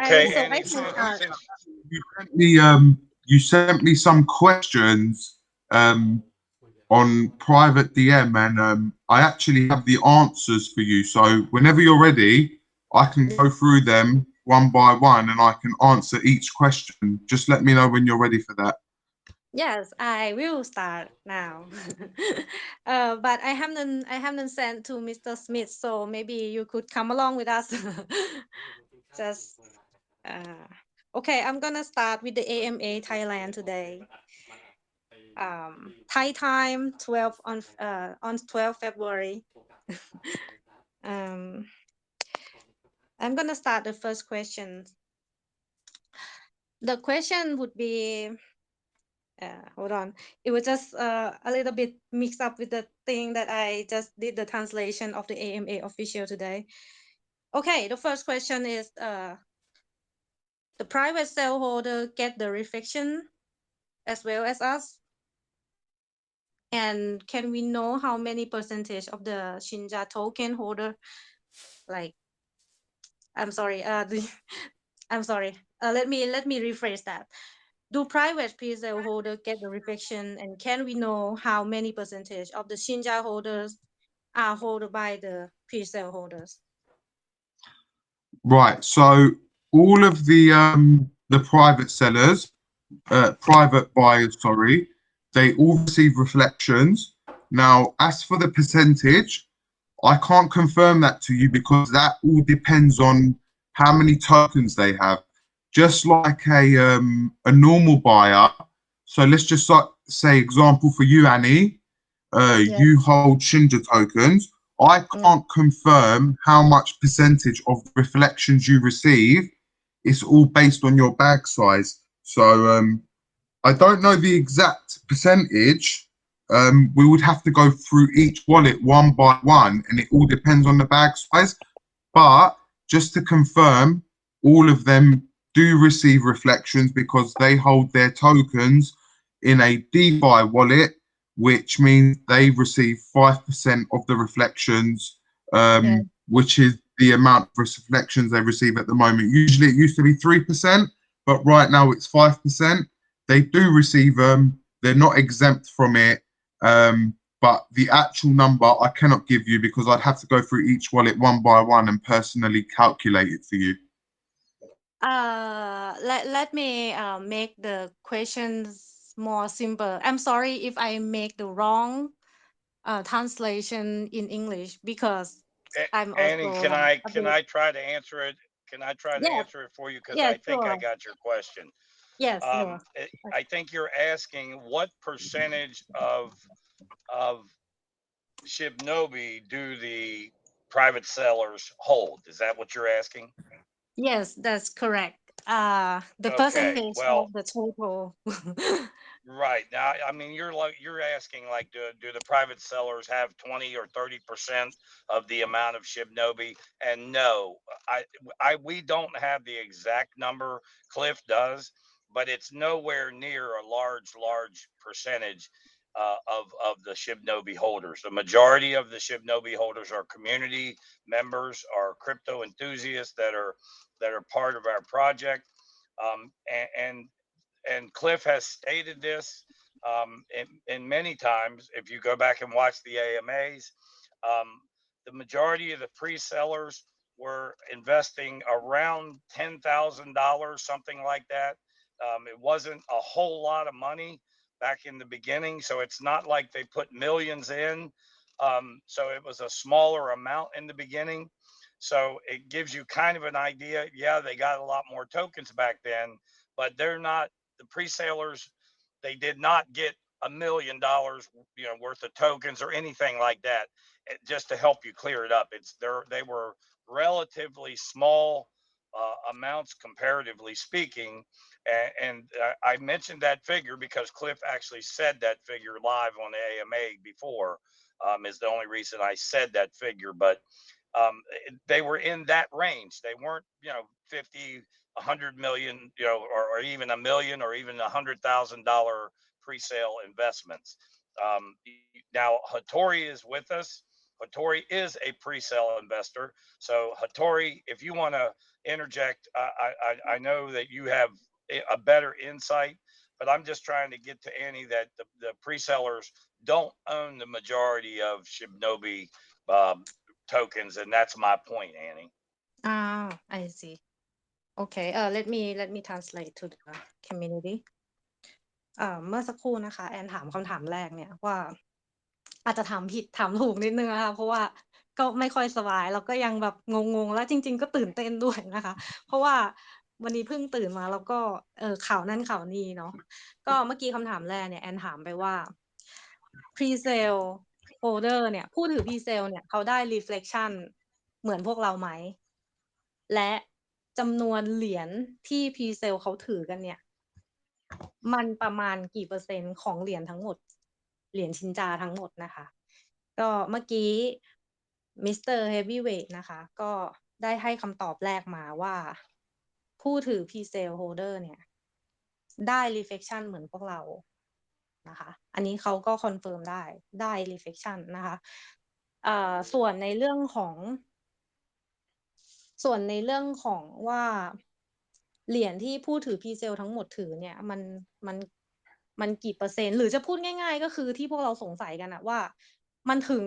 Okay, so I Annie, can start. You sent me some questions on private DM, and I actually have the answers for you. So whenever you're ready, I can go through them one by one, and I can answer each question. Just let me know when you're ready for that. Yes, I will start now. But I haven't sent to Mr. Smith, so maybe you could come along with us. Just okay, I'm gonna start with the AMA Thailand today. Thai time 12 on 12 February. um, I'm gonna start the first question. The question would be hold on. It was just a little bit mixed up with the thing that I just did the translation of the AMA official today. Okay, the first question is the private shareholder get the reflection as well as us? And can we know how many percentage of the Shinja token holder, like, I'm sorry, I'm sorry. Let me rephrase that. Do private pre-sale holders get the reflection, and can we know how many percentage of the Shinja holders are held by the pre-sale holders? Right. So all of the private sellers, private buyers, sorry, they all receive reflections. Now, as for the percentage, I can't confirm that to you because that all depends on how many tokens they have. Just like a normal buyer. So let's just say example for you, Annie. Yes. You hold Shinja tokens. I can't confirm how much percentage of the reflections you receive. It's all based on your bag size. So I don't know the exact percentage. We would have to go through each wallet one by one, and it all depends on the bag size. But just to confirm, all of them do receive reflections because they hold their tokens in a DeFi wallet, which means they receive 5% of the reflections, which is the amount of reflections they receive at the moment. Usually it used to be 3%, but right now it's 5%. They do receive them. They're not exempt from it. But the actual number I cannot give you because I'd have to go through each wallet one by one and personally calculate it for you. Let me make the questions more simple. I'm sorry if I make the wrong translation in English because I'm Annie, also can like I a can bit. I try to answer it? Can I try to Yes, answer it for you? Because yes, I think I sure. got your question. Yes, sure. I think you're asking what percentage of Shibnobi do the private sellers hold? Is that what you're asking? Yes, that's correct. The Okay. percentage Well, of the total. right now, I mean, you're asking like, do the private sellers have 20 or 30% of the amount of Shibnobi? And no, we don't have the exact number. Cliff does, but it's nowhere near a large percentage of the Shibnobi holders. The majority of the Shibnobi holders are community members, are crypto enthusiasts that are part of our project. Um, and and Cliff has stated this in many times. If you go back and watch the AMAs, um, the majority of the pre-sellers were investing around $10,000, something like that. It wasn't a whole lot of money back in the beginning, so it's not like they put millions in. So it was a smaller amount in the beginning. So it gives you kind of an idea. Yeah, they got a lot more tokens back then, but they're not the pre-salers. They did not get $1 million, worth of tokens or anything like that. Just to help you clear it up, they were relatively small amounts comparatively speaking, and I mentioned that figure because Cliff actually said that figure live on the AMA before. Is the only reason I said that figure, but they were in that range. They weren't, 50, 100 million, or even a million or even $100,000 pre-sale investments. Now Hattori is with us. Hattori is a pre-sale investor. So Hattori, if you want to interject, I know that you have a better insight, but I'm just trying to get to Annie that the pre-sellers don't own the majority of Shibnobi tokens, and that's my point, Annie. I see. Okay, let me translate to the community. เมื่อสักครู่นะคะแอนถามคำถามแรกเนี่ยว่า อาจจะถามผิดถามถูกนิดนึงนะคะเพราะว่าก็ไม่ค่อยสบายแล้วก็ยังแบบงงๆแล้วจริงๆก็ตื่นเต้นด้วยนะคะ เพราะว่าวันนี้เพิ่งตื่นมาแล้วก็ข่าวนั่นข่าวนี้เนาะก็เมื่อกี้คำถามแรกเนี่ยแอนถามไปว่า pre-sale holder เนี่ยผู้ถือ pre-sale เนี่ยเขาได้ reflection เหมือนพวกเราไหมและจำนวนเหรียญที่ pre-sale เขาถือกันเนี่ยมันประมาณกี่เปอร์เซ็นต์ของเหรียญทั้งหมดเหรียญชินจาทั้งหมดนะคะก็เมื่อกี้มิสเตอร์เฮฟวี่เวทนะคะก็ได้ให้คำตอบแรกมาว่าผู้ถือ pre-sale holder เนี่ยได้ reflection เหมือนพวกเรานะคะอันนี้เขาก็คอนเฟิร์มได้ reflection นะคะส่วนในเรื่องของว่าเหรียญที่ผู้ถือ pre-sale ทั้งหมดถือเนี่ยมันกี่เปอร์เซ็นต์หรือจะพูดง่ายๆก็คือที่พวกเราสงสัยกันอะว่ามันถึง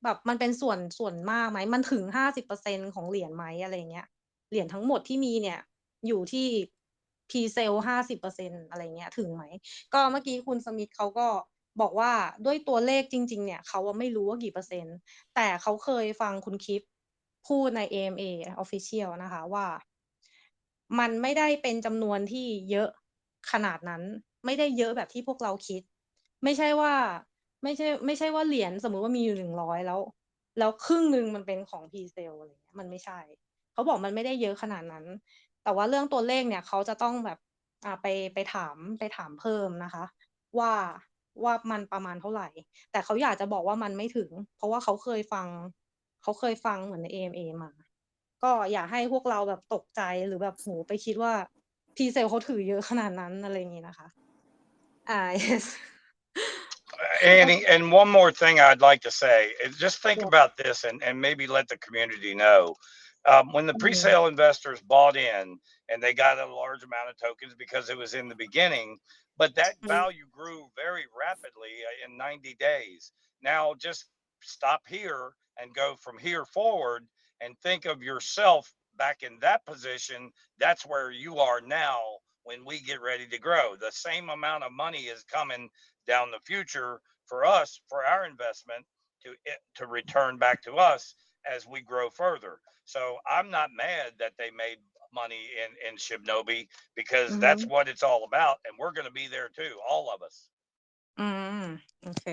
แบบมันเป็นส่วนมากไหมมันถึง 50% ของเหรียญไหมอะไรเงี้ยเหรียญทั้งหมดที่มีเนี่ยอยู่ที่ pre-sale 50% อะไรเงี้ยถึงไหมก็เมื่อกี้คุณสมิธเขาก็บอกว่าด้วยตัวเลขจริงๆเนี่ยเขาไม่รู้ว่ากี่เปอร์เซ็นต์แต่เขาเคยฟังคุณคิปพูดใน AMA Official นะคะว่ามันไม่ได้เป็นจำนวนที่เยอะขนาดนั้นไม่ได้เยอะแบบที่พวกเราคิดไม่ใช่ว่าเหรียญสมมุติว่ามีอยู่100แล้วครึ่งนึงมันเป็นของ pre-sale อะไรเงี้ยมันไม่ใช่เขาบอกมันไม่ได้เยอะขนาดนั้นแต่ว่าเรื่องตัวเลขเนี่ยเขาจะต้องแบบไปถามเพิ่มนะคะว่ามันประมาณเท่าไหร่แต่เขาอยากจะบอกว่ามันไม่ถึงเพราะว่าเขาเคยฟังเหมือนใน AMA มาก็อย่าให้พวกเราแบบตกใจหรือแบบโหไปคิดว่า pre-sale เขาถือเยอะขนาดนั้นอะไรอย่างงี้นะคะyes Annie, and one more thing I'd like to say is just think about this and maybe let the community know. When the pre-sale investors bought in and they got a large amount of tokens because it was in the beginning, but that value grew very rapidly in 90 days. Now just stop here and go from here forward and think of yourself back in that position. That's where you are now when we get ready to grow. The same amount of money is coming down the future for us, for our investment to return back to us as we grow further. So I'm not mad that they made money in Shibnobi because that's what it's all about, and we're going to be there too, all of us. โอเค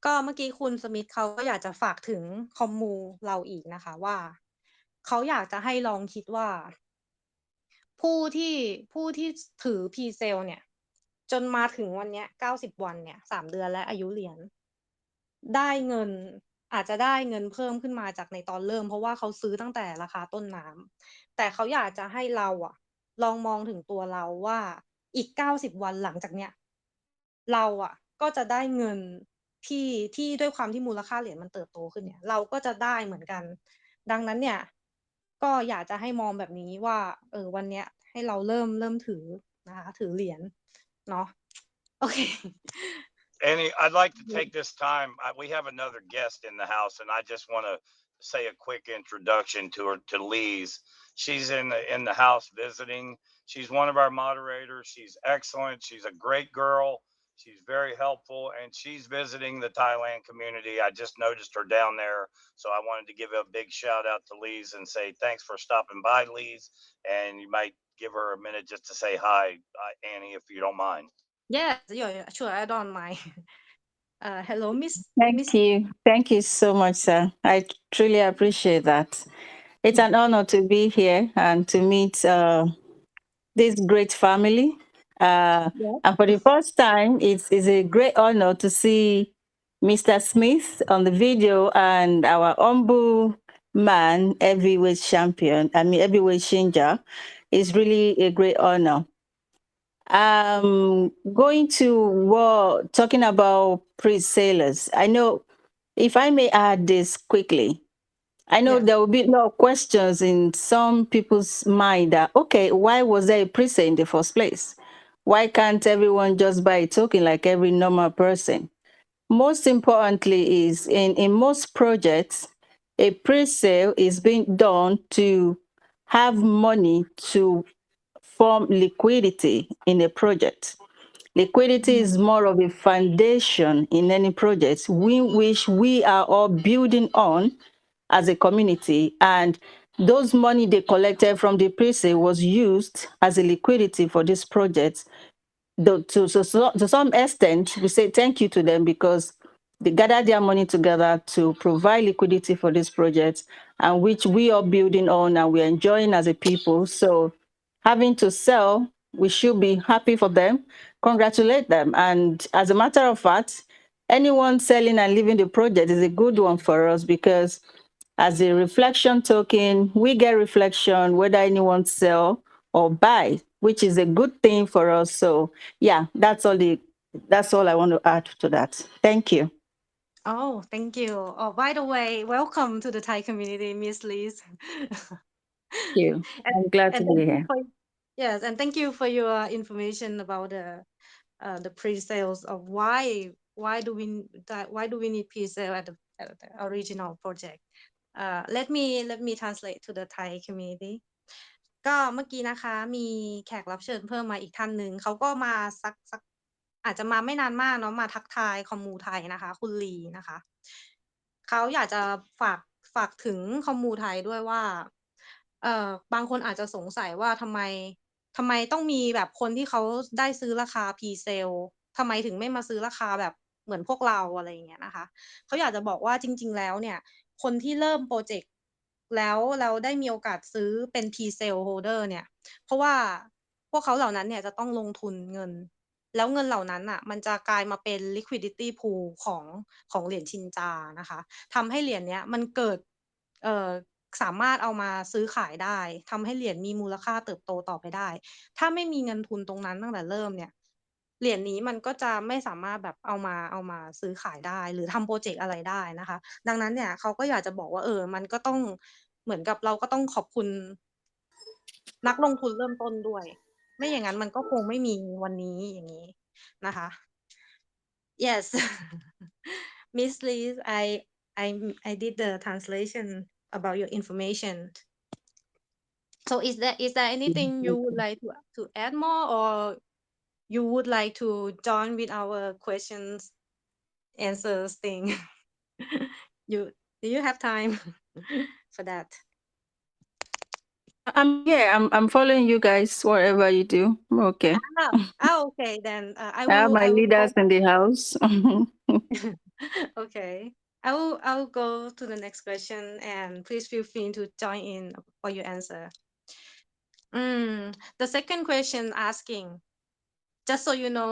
ก็เมื่อกี้คุณสมิธเขาก็อยากจะฝากถึงคอมมูเราอีกนะคะว่าเขาอยากจะให้ลองคิดว่าผู้ที่ถือ pre-sale เนี่ยจนมาถึงวันเนี้ย90วันเนี่ย3เดือนและอายุเหรียญได้เงินอาจจะได้เงินเพิ่มขึ้นมาจากในตอนเริ่มเพราะว่าเขาซื้อตั้งแต่ราคาต้นน้ำแต่เขาอยากจะให้เราลองมองถึงตัวเราว่าอีก90วันหลังจากเนี้ยเราก็จะได้เงินที่ด้วยความที่มูลค่าเหรียญมันเติบโตขึ้นเนี่ยเราก็จะได้เหมือนกันดังนั้นเนี่ยก็อยากจะให้มองแบบนี้ว่าวันเนี้ยให้เราเริ่มถือนะคะถือเหรียญเนาะโอเค Annie, I'd like to take this time. We have another guest in the house, and I just want to say a quick introduction to Lise. She's in the house visiting. She's one of our moderators. She's excellent. She's a great girl. She's very helpful, and she's visiting the Thailand community. I just noticed her down there, so I wanted to give a big shout out to Lise and say thanks for stopping by, Lise. And you might give her a minute just to say hi, Annie, if you don't mind. Yes, yeah, sure. I don't mind. Hello, Miss. Thank you so much, sir. I truly appreciate that. It's an honor to be here and to meet this great family. And for the first time, it's a great honor to see Mr. Smith on the video and our humble man, heavyweight champion, heavyweight Shinja. It's really a great honor. Going to talking about pre-sales. I know If I may add this quickly, I know Yeah. there will be a lot of questions in some people's mind that, okay, why was there a pre-sale in the first place? Why can't everyone just buy a token like every normal person? Most importantly is in most projects, a pre-sale is being done to have money to form liquidity in a project. Liquidity is more of a foundation in any project, which we are all building on as a community. And those money they collected from the pre-sale was used as a liquidity for this project. To some extent, we say thank you to them because they gathered their money together to provide liquidity for this project, and which we are building on and we're enjoying as a people. So having to sell, we should be happy for them, congratulate them. And as a matter of fact, anyone selling and leaving the project is a good one for us because as a reflection token, we get reflection whether anyone sell or buy, which is a good thing for us. So yeah, that's all I want to add to that. Thank you. Oh, thank you. Oh, by the way, welcome to the Thai community, Miss Liz. Thank you. and, I'm glad to and be thank you here. for yes, and thank you for your information about the pre-sales of why do we need pre-sale at the original project. Let me translate to the Thai community. ก็เมื่อกี้นะคะมีแขกรับเชิญเพิ่มมาอีกท่านหนึ่งเขาก็มาสักอาจจะมาไม่นานมากเนาะมาทักทายคอมมูไทยนะคะคุณลีนะคะเขาอยากจะฝากถึงคอมมูไทยด้วยว่าบางคนอาจจะสงสัยว่าทำไมต้องมีแบบคนที่เขาได้ซื้อราคา Pre-sale ทำไมถึงไม่มาซื้อราคาแบบเหมือนพวกเราอะไรอย่างเงี้ยนะคะเขาอยากจะบอกว่าจริงๆแล้วเนี่ยคนที่เริ่มโปรเจกต์แล้วเราได้มีโอกาสซื้อเป็น Pre-sale holder เนี่ยเพราะว่าพวกเขาเหล่านั้นเนี่ยจะต้องลงทุนเงินแล้วเงินเหล่านั้นน่ะมันจะกลายมาเป็น liquidity pool ของเหรียญชินจานะคะทำให้เหรียญเนี้ยมันเกิดสามารถเอามาซื้อขายได้ทำให้เหรียญมีมูลค่าเติบโตต่อไปได้ถ้าไม่มีเงินทุนตรงนั้นตั้งแต่เริ่มเนี่ยเหรียญนี้มันก็จะไม่สามารถแบบเอามาซื้อขายได้หรือทำพรอเจกต์อะไรได้นะคะดังนั้นเนี่ยเขาก็อยากจะบอกว่ามันก็ต้องเหมือนกับเราก็ต้องขอบคุณนักลงทุนเริ่มต้นด้วยไม่อย่างนั้นมันก็คงไม่มีวันนี้อย่างงี้นะคะ Yes Miss Liz I did the translation about your information so is there anything you would like to add more or you would like to join with our questions answers thing you do you have time for that I'm here. I'm following you guys whatever you do. Okay. Okay then I I have will my go leaders in the house. okay I will go to the next question and please feel free to join in for your answer the second question asking just so you know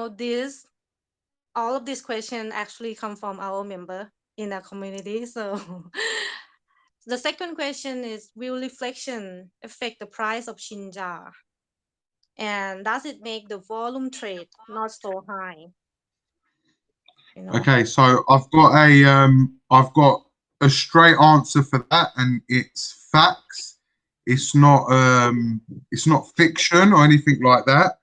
all of these questions actually come from our member in the community so the second question is will reflection affect the price of Shinja and does it make the volume trade not so high Okay, so I've got a straight answer for that, and it's facts. It's not fiction or anything like that,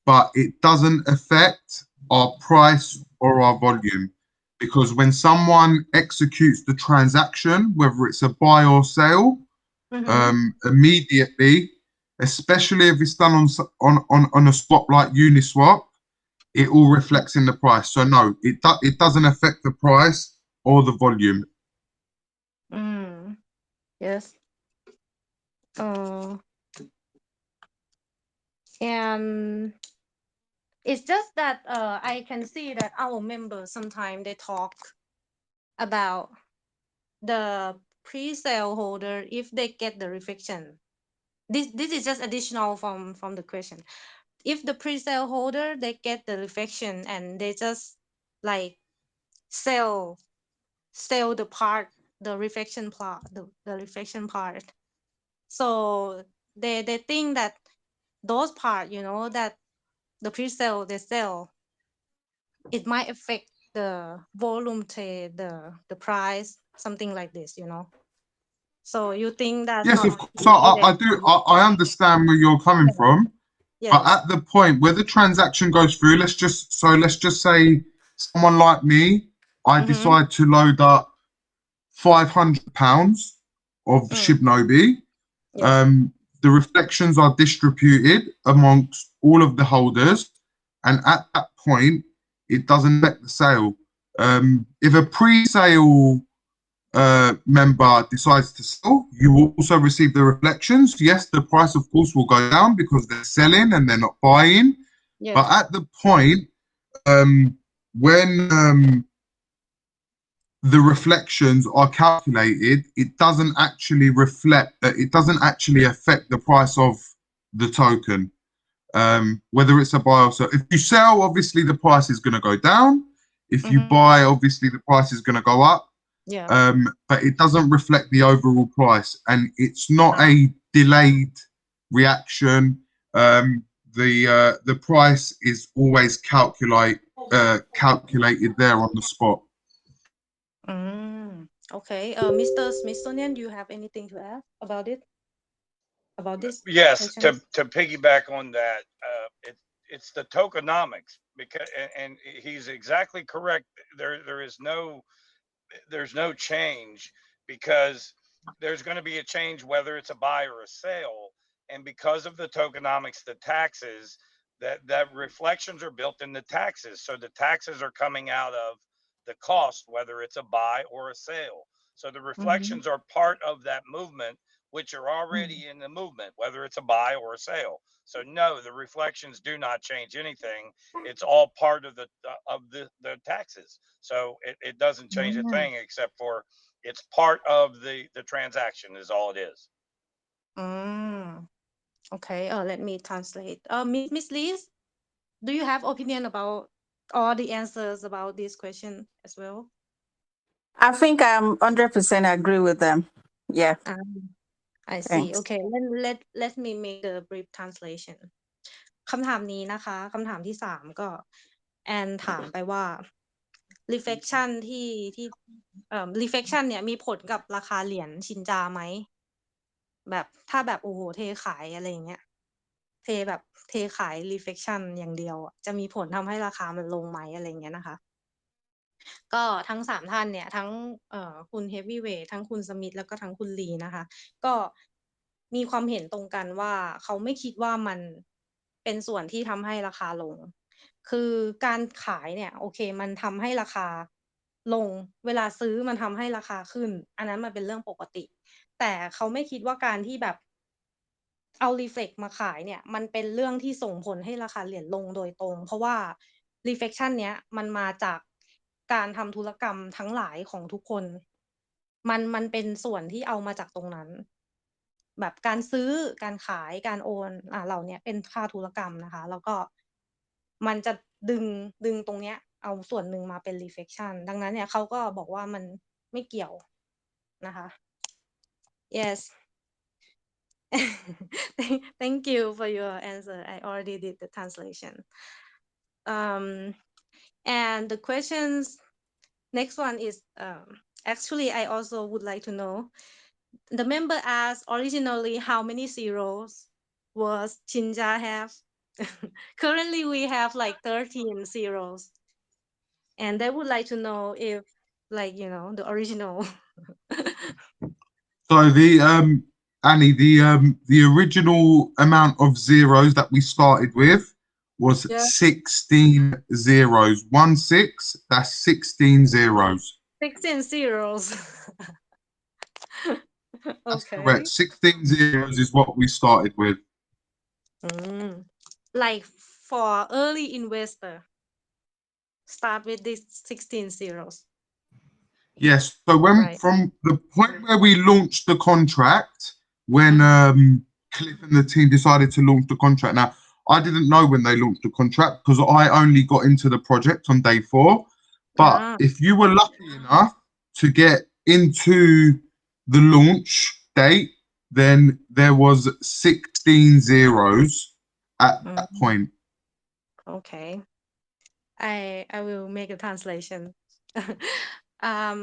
but it doesn't affect our price or our volume because when someone executes the transaction, whether it's a buy or sell, immediately, especially if it's done on a swap like Uniswap, it all reflects in the price. So no, it doesn't affect the price or the volume. Yes. And it's just that I can see that our members sometimes they talk about the pre-sale holder if they get the reflection. This is just additional from the question. If the pre-sale holder they get the reflection and they just like sell the reflection part the reflection part so they think that those part that the pre-sale they sell it might affect the volume trade, the price, something like this, you know. So you think that's Yes, not of course. I do. I understand where you're coming Yeah. from. But yes. at the point where the transaction goes through, let's just say someone like me, I Mhm. decide to load up £500 of Shibnobi. Yes. The reflections are distributed amongst all of the holders, and at that point, it doesn't affect the sale. If a pre-sale member decides to sell, you will also receive the reflections. Yes, the price, of course, will go down because they're selling and they're not buying. Yes. But at the point when the reflections are calculated, it doesn't actually reflect that. It doesn't actually affect the price of the token, whether it's a buy or sell. If you sell, obviously the price is going to go down. If you buy, obviously the price is going to go up. Yeah. But it doesn't reflect the overall price, and it's not a delayed reaction. The price is always calculated there on the spot. Okay. Mr. Smithsonian, do you have anything to add about it? About this Yes, question? to piggyback on that, it's the tokenomics because, and he's exactly correct. There's no change because there's going to be a change whether it's a buy or a sale, and because of the tokenomics, the taxes that reflections are built in the taxes, so the taxes are coming out of the cost whether it's a buy or a sale. So the reflections are part of that movement, which are already in the movement, whether it's a buy or a sale. So no, the reflections do not change anything. It's all part of the taxes. So it doesn't change a thing except for it's part of the transaction is all it is. Okay. Let me translate. Miss Liz, do you have opinion about all the answers about this question as well? I think I'm 100% agree with them. Yeah. I see. Thanks. Okay. Let me make the brief translation. คำถามนี้นะคะคำถามที่3ก็แอนถามไปว่า reflection ที่reflection เนี่ยมีผลกับราคาเหรียญชินจาไหมแบบถ้าแบบโอ้โหเทขายอะไรอย่างเงี้ยเทแบบเทขาย reflection อย่างเดียวอะจะมีผลทำให้ราคามันลงไหมอะไรอย่างเงี้ยนะคะ ก็ทั้ง3ท่านเนี่ยทั้งคุณเฮฟวีเวททั้งคุณสมิธแล้วก็ทั้งคุณลีนะคะก็มีความเห็นตรงกันว่าเขาไม่คิดว่ามันเป็นส่วนที่ทำให้ราคาลงคือการขายเนี่ยโอเคมันทำให้ราคาลงเวลาซื้อมันทำให้ราคาขึ้นอันนั้นมันเป็นเรื่องปกติแต่เขาไม่คิดว่าการที่แบบเอา reflect มาขายเนี่ยมันเป็นเรื่องที่ส่งผลให้ราคาเหรียญลงโดยตรงเพราะว่า reflection เนี้ยมันมาจากการทำธุรกรรมทั้งหลายของทุกคนมันเป็นส่วนที่เอามาจากตรงนั้นแบบการซื้อการขายการโอนเหล่านี้เป็นค่าธุรกรรมนะคะแล้วก็มันจะดึงตรงเนี้ยเอาส่วนหนึ่งมาเป็น reflection ดังนั้นเนี่ยเขาก็บอกว่ามันไม่เกี่ยวนะคะ yes thank you for your answer I already did the translation and the questions next one is actually I also would like to know the member asked originally how many zeros was Shinja have currently we have like 13 zeros and they would like to know if like the original So Annie, the original amount of zeros that we started with was Yeah. 16 zeros. 16, that's 16 zeros. 16 zeros That's okay correct. 16 zeros is what we started with. Like for early investor start with these 16 zeros Yes. So when Right. from the point where we launched the contract, when Cliff and the team decided to launch the contract. Now, I didn't know when they launched the contract because I only got into the project on day 4. But Ah. if you were lucky enough to get into the launch date, then there was 16 zeros at that point. Okay I will make a translation อืม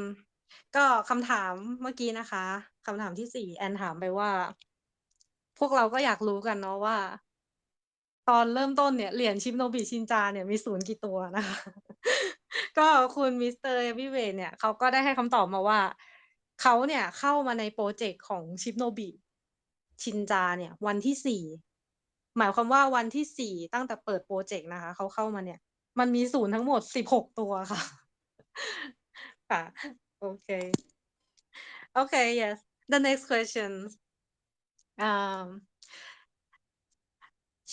ก็คำถามเมื่อกี้นะคะคำถามที่4แอนถามไปว่า พวกเราก็อยากรู้กันเนาะว่า ตอนเริ่มต้นเนี่ยเหรียญชิปโนบิชินจาเนี่ยมีศูนย์กี่ตัวนะคะ ก็คุณมิสเตอร์เอวิเวเนี่ยเขาก็ได้ให้คำตอบมาว่าเขาเนี่ยเข้ามาในโปรเจกต์ของชิปโนบิชินจาเนี่ยวันที่หมายความว่าวันที่ตั้งแต่เปิดโปรเจกต์นะคะเขาเข้ามาเนี่ยมันมีศูนย์ทั้งหมด16ตัวค่ะค่ะโอเค okay yes the next question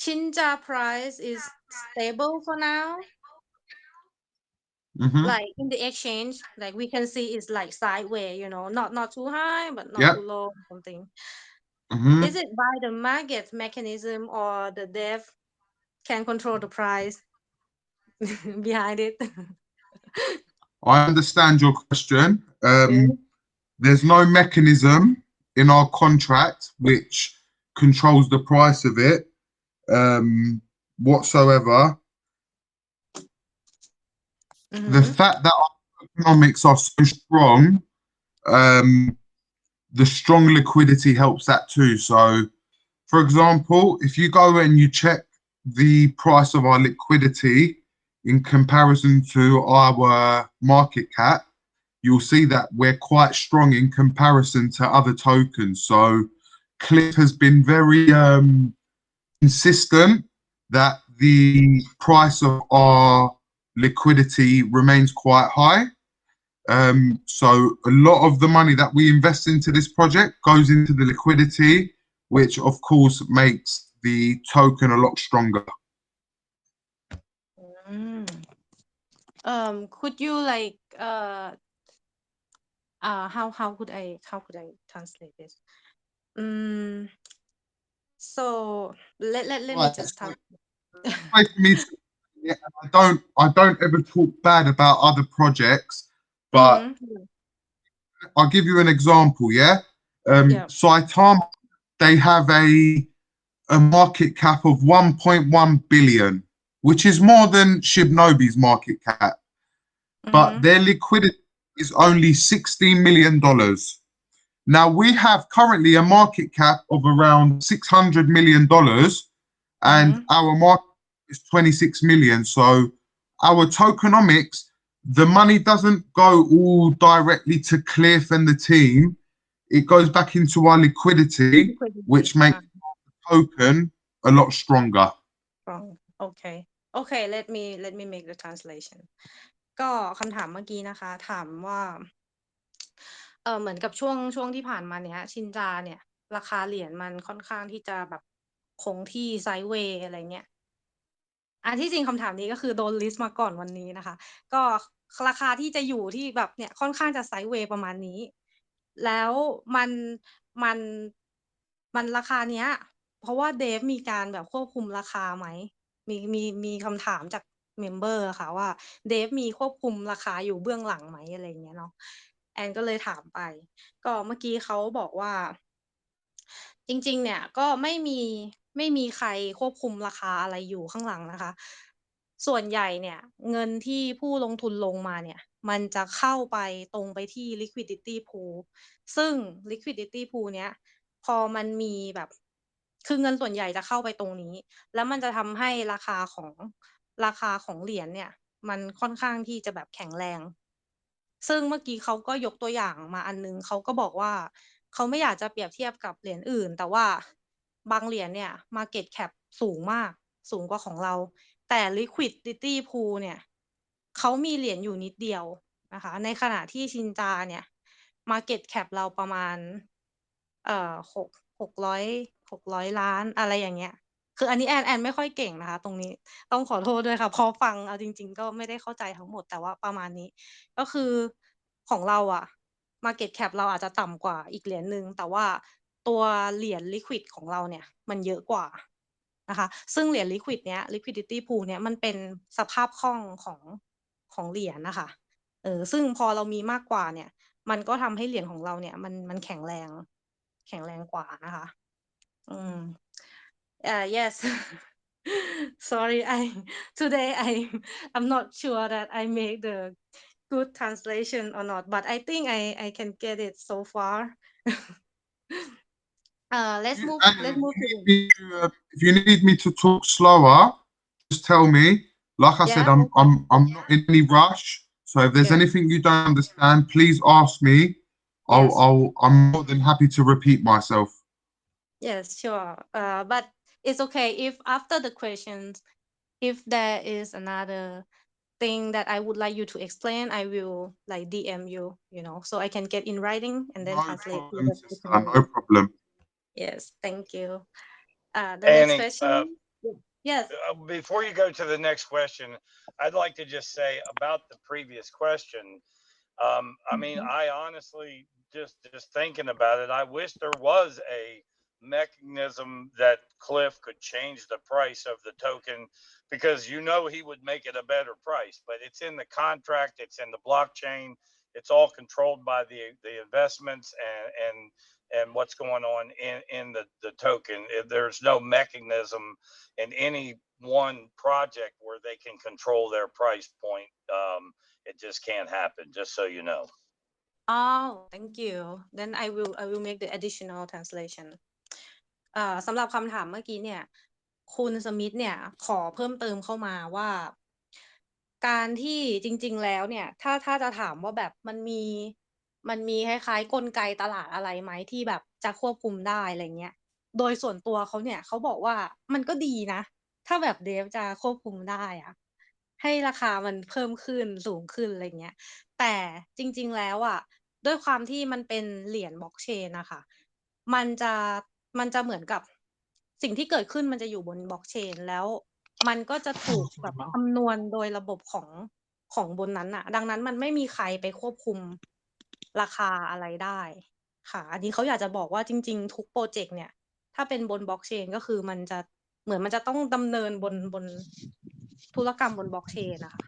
Shinja price is stable for now Mm-hmm. like in the exchange like we can see it's like sideways not too high but not Yep. too low something Mm-hmm. is it by the market mechanism or the dev can control the price behind it I understand your question. Yeah. There's no mechanism in our contract which controls the price of it whatsoever. The fact that our economics are so strong, the strong liquidity helps that too. So, for example, if you go and you check the price of our liquidity in comparison to our market cap, you'll see that we're quite strong in comparison to other tokens. So Cliff has been very consistent that the price of our liquidity remains quite high. So a lot of the money that we invest into this project goes into the liquidity, which of course makes the token a lot stronger. Could you like how could I translate this so let me Right, just so translate way for me to, yeah, I don't ever talk bad about other projects, but I'll give you an example, yeah? Yeah. Saitama, they have a market cap of 1.1 billion, which is more than Shibnobi's market cap, but their liquidity is only $16 million. Now we have currently a market cap of around $600 million, and our market is 26 million. So our tokenomics, the money doesn't go all directly to Cliff and the team. It goes back into our liquidity, which makes the token a lot stronger. Okay let me make the translation ก็คำถามเมื่อกี้นะคะถามว่าเหมือนกับช่วงที่ผ่านมาเนี้ยชินจาเนี่ยราคาเหรียญมันค่อนข้างที่จะแบบคงที่ไซด์เวย์อะไรเงี้ยที่จริงคำถามนี้ก็คือโดนลิสต์มาก่อนวันนี้นะคะก็ราคาที่จะอยู่ที่แบบเนี่ยค่อนข้างจะไซด์เวย์ประมาณนี้แล้วมันราคาเนี้ยเพราะว่าเดฟมีการแบบควบคุมราคาไหมมีคำถามจากเมมเบอร์ค่ะว่าเดฟมีควบคุมราคาอยู่เบื้องหลังไหมอะไรเงี้ยเนาะแอนก็เลยถามไปก็เมื่อกี้เขาบอกว่าจริงๆเนี่ยก็ไม่มีใครควบคุมราคาอะไรอยู่ข้างหลังนะคะส่วนใหญ่เนี่ยเงินที่ผู้ลงทุนลงมาเนี่ยมันจะเข้าไปตรงไปที่ liquidity pool ซึ่ง liquidity pool เนี้ยพอมันมีแบบคือเงินส่วนใหญ่จะเข้าไปตรงนี้แล้วมันจะทำให้ราคาของเหรียญเนี่ยมันค่อนข้างที่จะแบบแข็งแรงซึ่งเมื่อกี้เขาก็ยกตัวอย่างมาอันนึงเขาก็บอกว่าเขาไม่อยากจะเปรียบเทียบกับเหรียญอื่นแต่ว่าบางเหรียญเนี่ย market cap สูงมากสูงกว่าของเราแต่ liquidity pool เนี่ยเขามีเหรียญอยู่นิดเดียวนะคะในขณะที่ชินจาเนี่ย market cap เราประมาณ600 ล้านอะไรอย่างเงี้ยคืออันนี้แอนไม่ค่อยเก่งนะคะตรงนี้ต้องขอโทษด้วยค่ะพอฟังเอาจริงๆก็ไม่ได้เข้าใจทั้งหมดแต่ว่าประมาณนี้ก็คือของเราอะ market cap เราอาจจะต่ำกว่าอีกเหรียญนึงแต่ว่าตัวเหรียญ liquid ของเราเนี่ยมันเยอะกว่านะคะซึ่งเหรียญ liquid เนี้ย liquidity pool เนี้ยมันเป็นสภาพคล่องของเหรียญน่ะค่ะซึ่งพอเรามีมากกว่าเนี่ยมันก็ทำให้เหรียญของเราเนี่ยมันแข็งแรงกว่านะคะyes Sorry, today I'm not sure that I make the good translation or not, but I think I can get it so far. Let's move Annie, to the if you need me to talk slower, just tell me. Like I said, yeah, I'm not in any rush. So if there's yeah, anything you don't understand, please ask me. yes, I'm more than happy to repeat myself. yes, sure. But it's okay if after the questions, if there is another thing that I would like you to explain, I will like DM you, so I can get in writing and then No translate to problem, the sister. written No language. problem. Yes, thank you. The next Annie, question. Yes. before you go to the next question, I'd like to just say about the previous question. I mean, I honestly just thinking about it, I wish there was a mechanism that Cliff could change the price of the token because he would make it a better price, but it's in the contract, it's in the blockchain, it's all controlled by the investments and what's going on in the token. There's no mechanism in any one project where they can control their price point. It just can't happen, just so you know. Oh, thank you. Then I will make the additional translation. สำหรับคำถามเมื่อกี้เนี่ย คุณสมิธเนี่ย ขอเพิ่มเติมเข้ามาว่า การที่จริงๆแล้วเนี่ย ถ้าจะถามว่าแบบมันมีคล้ายๆกลไกตลาดอะไรไหมที่แบบจะควบคุมได้อะไรเงี้ย โดยส่วนตัวเขาเนี่ยเขาบอกว่ามันก็ดีนะ ถ้าแบบเดฟจะควบคุมได้อะให้ราคามันเพิ่มขึ้นสูงขึ้นอะไรเงี้ย แต่จริงๆแล้วอ่ะด้วยความที่มันเป็นเหรียญบล็อกเชนนะคะมันจะเหมือนกับสิ่งที่เกิดขึ้นมันจะอยู่บนบล็อกเชนแล้วมันก็จะถูกแบบคำนวณโดยระบบของบนนั้นอ่ะ ดังนั้นมันไม่มีใครไปควบคุมราคาอะไรได้ค่ะ อันนี้เขาอยากจะบอกว่าจริงๆทุกโปรเจกต์เนี่ย ถ้าเป็นบนบล็อกเชนก็คือมันจะเหมือนมันจะต้องดำเนินบนธุรกรรมบนบล็อกเชนนะคะ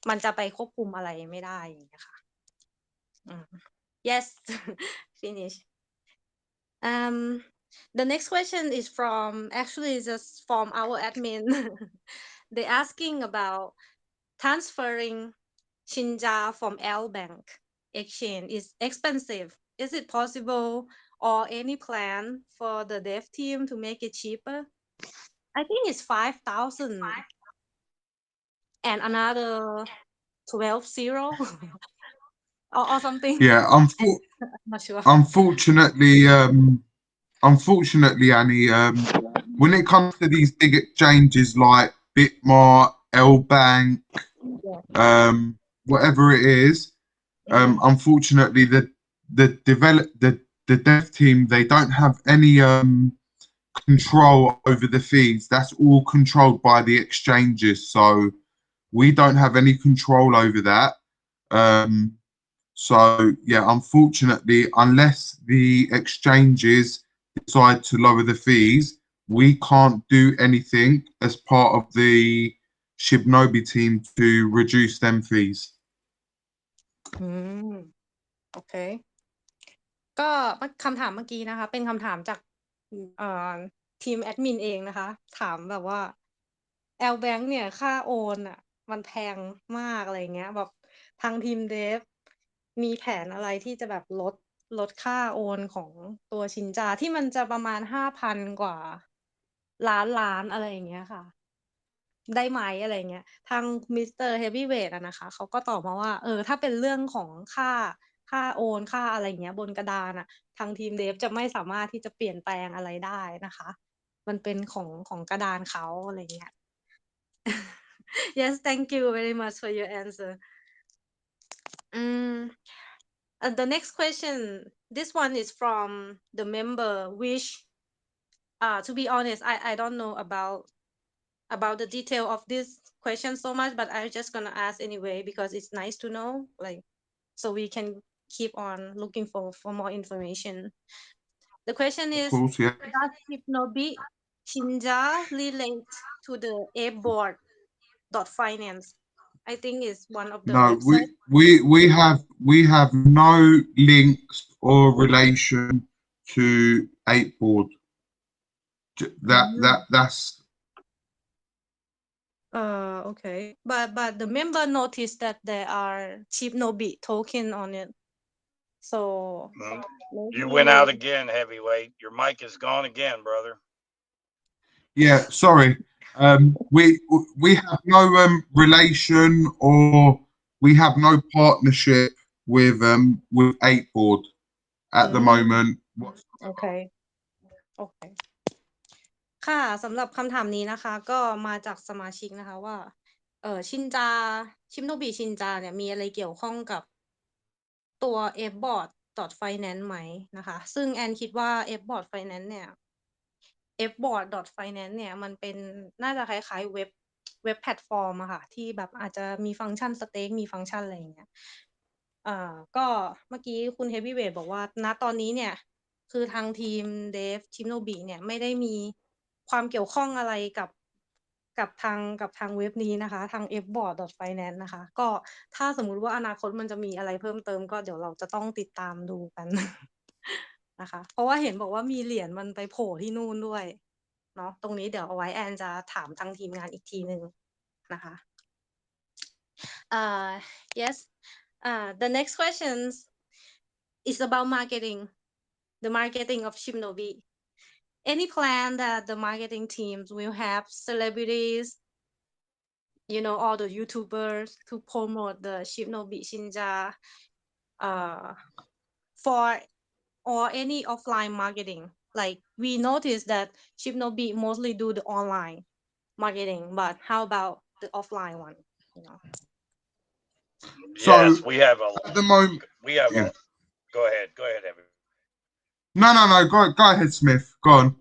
มันจะไปควบคุมอะไรไม่ได้อย่างเงี้ยค่ะyes finish the next question is from actually just from our admin they asking about transferring Shinja from L Bank exchange is expensive is it possible or any plan for the dev team to make it cheaper I think it's 5,000 and another 12 zero or something Yeah, not sure unfortunately, Annie, when it comes to these big exchanges like Bitmart, L-Bank, whatever it is, unfortunately, the dev team, they don't have any control over the fees. That's all controlled by the exchanges. So we don't have any control over that. So yeah, unfortunately, unless the exchanges decide to lower the fees, we can't do anything as part of the Shibnobi team to reduce them fees. โอเคก็คำถามเมื่อกี้นะคะเป็นคำถามจากทีมแอดมินเองนะคะถามแบบว่า L Bank เนี่ยค่าโอนอ่ะมันแพงมากอะไรเงี้ยแบบทางทีมเดฟมีแผนอะไรที่จะแบบลดค่าโอนของตัวชินจาที่มันจะประมาณ 5,000 กว่าล้านอะไรอย่างเงี้ยค่ะได้ไหมอะไรเงี้ยทางมิสเตอร์เฮฟวี่เวทนะคะเขาก็ตอบมาว่าถ้าเป็นเรื่องของค่าโอนค่าอะไรเงี้ยบนกระดานทางทีมเดฟจะไม่สามารถที่จะเปลี่ยนแปลงอะไรได้นะคะมันเป็นของกระดานเขาอะไรเงี้ย yes thank you very much for your answer the next question this one is from the member which to be honest I don't know about the detail of this question so much but I'm just gonna ask anyway because it's nice to know like so we can keep on looking for more information the question is Of course, yeah. does Shibnobi Shinja relate to the A-board .finance I think it's one of the No, websites we have no links or relation to 8board. That's okay, but the member noticed that there are Shibnobi token on it, so You went out maybe again, heavyweight. Your mic is gone again, brother. yeah. Sorry. We have no relation or we have no partnership with 8board at the moment. โอเคโอเคค่ะสำหรับคำถามนี้นะคะก็มาจากสมาชิกนะคะว่าชินจาชิมโนบิชินจาเนี่ยมีอะไรเกี่ยวข้องกับตัว Fboard Finance ไหมนะคะซึ่งแอนคิดว่า Fboard Finance เนี่ย Fboard Finance เนี่ยมันเป็นน่าจะคล้ายๆเว็บแพลตฟอร์มอะค่ะที่แบบอาจจะมีฟังก์ชันสเต็กมีฟังก์ชันอะไรอย่างเงี้ยก็เมื่อกี้คุณเฮฟวี่เวทบอกว่าณตอนนี้เนี่ยคือทางทีมเดฟชิมโนบิเนี่ยไม่ได้มีความเกี่ยวข้องอะไรกับทางเว็บนี้นะคะทาง fboard finance นะคะก็ถ้าสมมุติว่าอนาคตมันจะมีอะไรเพิ่มเติมก็เดี๋ยวเราจะต้องติดตามดูกัน นะคะเพราะว่าเห็นบอกว่ามีเหรียญมันไปโผล่ที่นู่นด้วยเนาะตรงนี้เดี๋ยวเอาไว้แอนจะถามทางทีมงานอีกทีนึงนะคะ yes the next questions is about marketing the marketing of Shibnobi any plan that the marketing teams will have celebrities all the YouTubers to promote the Shibnobi Shinja for or any offline marketing like we noticed that Shibnobi mostly do the online marketing but how about the offline one So Yes, we have at the moment. Yeah. Go ahead, heavyweight. No. Go ahead, Smith. Go on.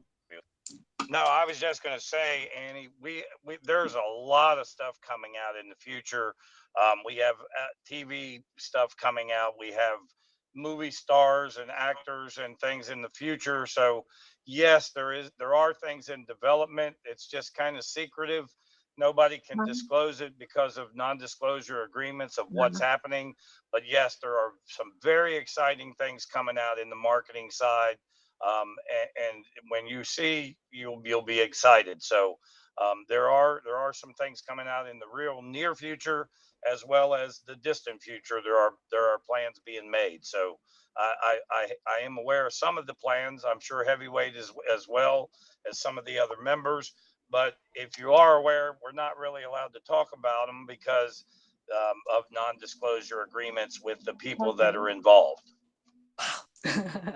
No, I was just going to say, Annie, we there's a lot of stuff coming out in the future. We have TV stuff coming out. We have movie stars and actors and things in the future. So yes, there are things in development. It's just kind of secretive. Nobody can disclose it because of non-disclosure agreements of what's happening. But yes, there are some very exciting things coming out in the marketing side. And when you see, you'll be excited. So there are some things coming out in the real near future as well as the distant future. There are plans being made. So I am aware of some of the plans. I'm sure heavyweight is as well as some of the other members. But if you are aware, we're not really allowed to talk about them because of non-disclosure agreements with the people that are involved.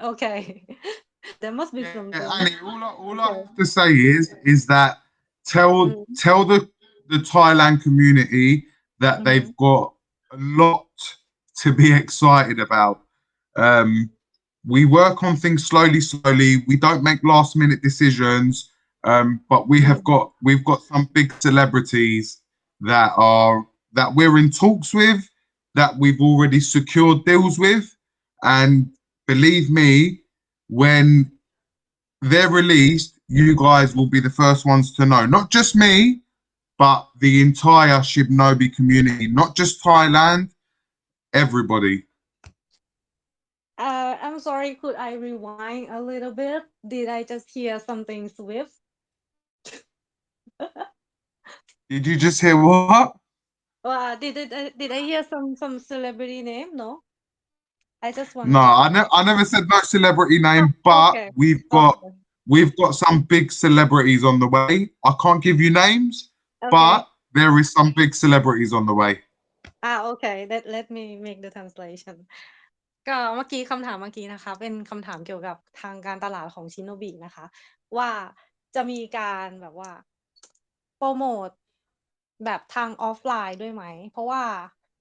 okay there must be something Annie, all I have to say is that tell the Thailand community that they've got a lot to be excited about. We work on things slowly. We don't make last minute decisions. But we've got some big celebrities that we're in talks with, that we've already secured deals with, and believe me, when they're released, you guys will be the first ones to know. Not just me, but the entire Shibnobi community, not just Thailand, everybody. I'm sorry, could I rewind a little bit? Did I just hear something swift? Did you just hear what? Did I hear some celebrity name? No, I just want No, to. I never said no celebrity name, but okay. we've got some big celebrities on the way. I can't give you names, but there is some big celebrities on the way. Okay. Let me make the translation. ก็เมื่อกี้คำถามเมื่อกี้นะคะเป็นคำถามเกี่ยวกับทางการตลาดของชิโนบินะคะว่าจะมีการแบบว่าโปรโมทแบบทางออฟไลน์ด้วยไหมเพราะว่า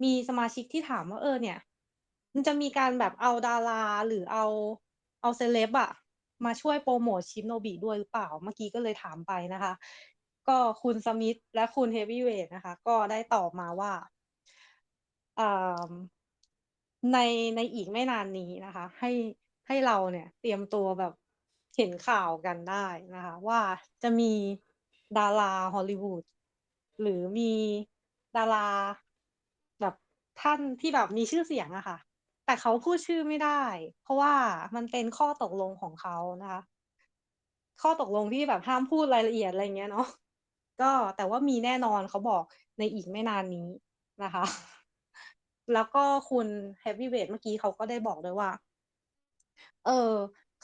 มีสมาชิกที่ถามว่าเนี่ยมันจะมีการแบบเอาดาราหรือเอาเซเลบอะมาช่วยโปรโมทชิโนบิด้วยหรือเปล่าเมื่อกี้ก็เลยถามไปนะคะก็คุณสมิธและคุณเฮฟวี่เวทนะคะก็ได้ตอบมาว่าในอีกไม่นานนี้นะคะให้เราเนี่ยเตรียมตัวแบบเห็นข่าวกันได้นะคะว่าจะมีดาราฮอลลีวูดหรือมีดาราแบบท่านที่แบบมีชื่อเสียงอะค่ะแต่เขาพูดชื่อไม่ได้เพราะว่ามันเป็นข้อตกลงของเขานะคะ ข้อตกลงที่แบบห้ามพูดรายละเอียดอะไรเงี้ยเนาะก็แต่ว่ามีแน่นอนเขาบอกในอีกไม่นานนี้นะคะ แล้วก็คุณ Heavyweight เมื่อกี้เขาก็ได้บอกด้วยว่า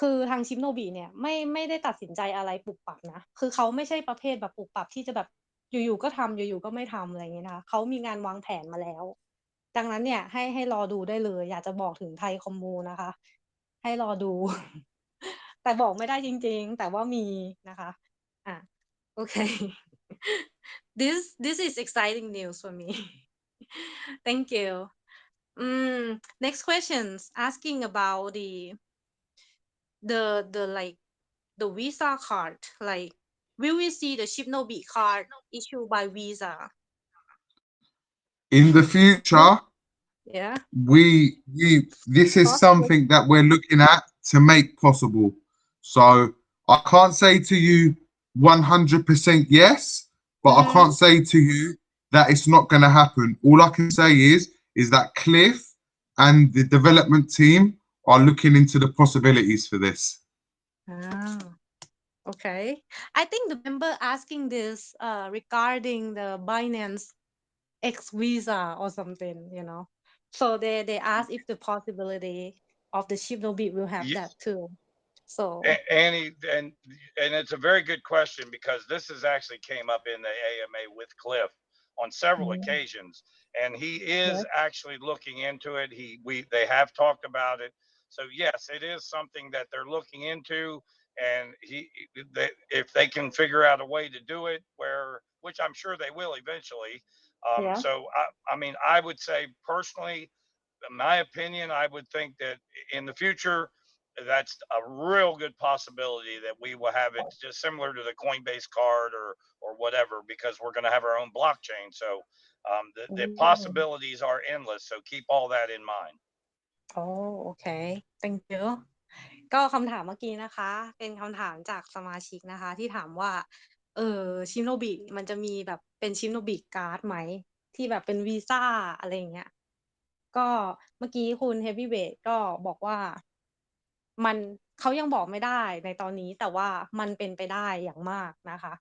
คือทางชิปโนบิเนี่ยไม่ได้ตัดสินใจอะไรปุบปับนะคือเขาไม่ใช่ประเภทแบบปุบปับที่จะแบบอยู่ๆก็ทำอยู่ๆก็ไม่ทำอะไรอย่างเงี้ยนะคะเขามีงานวางแผนมาแล้ว ดังนั้นเนี่ยให้รอดูได้เลย อยากจะบอกถึงไทยคอมมูนะคะ ให้รอดู แต่บอกไม่ได้จริงๆ แต่ว่ามีนะคะอ่ะโอเค this is exciting news for me thank you next questions asking about the like the visa card like will we see the Shibnobi card issued by Visa In the future, yeah this is possible something that we're looking at to make possible. So I can't say to you 100% yes, but I can't say to you that it's not going to happen. All I can say is that Cliff and the development team are looking into the possibilities for this. ah, okay I think the member asking this regarding the Binance X Visa or something so they ask if the possibility of the Shibnobi will have Ye- that too so Annie, and it's a very good question because this has actually came up in the AMA with Cliff on several occasions, and he is yes actually looking into it. They have talked about it, so yes, it is something that they're looking into, and if they can figure out a way to do it, which I'm sure they will eventually. yeah So I mean, I would say personally, in my opinion, I would think that in the future, that's a real good possibility that we will have it just similar to the Coinbase card or whatever, because we're going to have our own blockchain. So the possibilities are endless. So keep all that in mind. โอเค thank you ก็คำถามเมื่อกี้นะคะ เป็นคำถามจากสมาชิกนะคะ ที่ถามว่าชิโนบิมันจะมีแบบเป็นชิโนบิการ์ดไหม ที่แบบเป็นวีซ่าอะไรอย่างเงี้ยก็เมื่อกี้คุณ Heavyweight ก็บอกว่ามันเขายังบอกไม่ได้ในตอนนี้ แต่ว่ามันเป็นไปได้อย่างมากนะคะ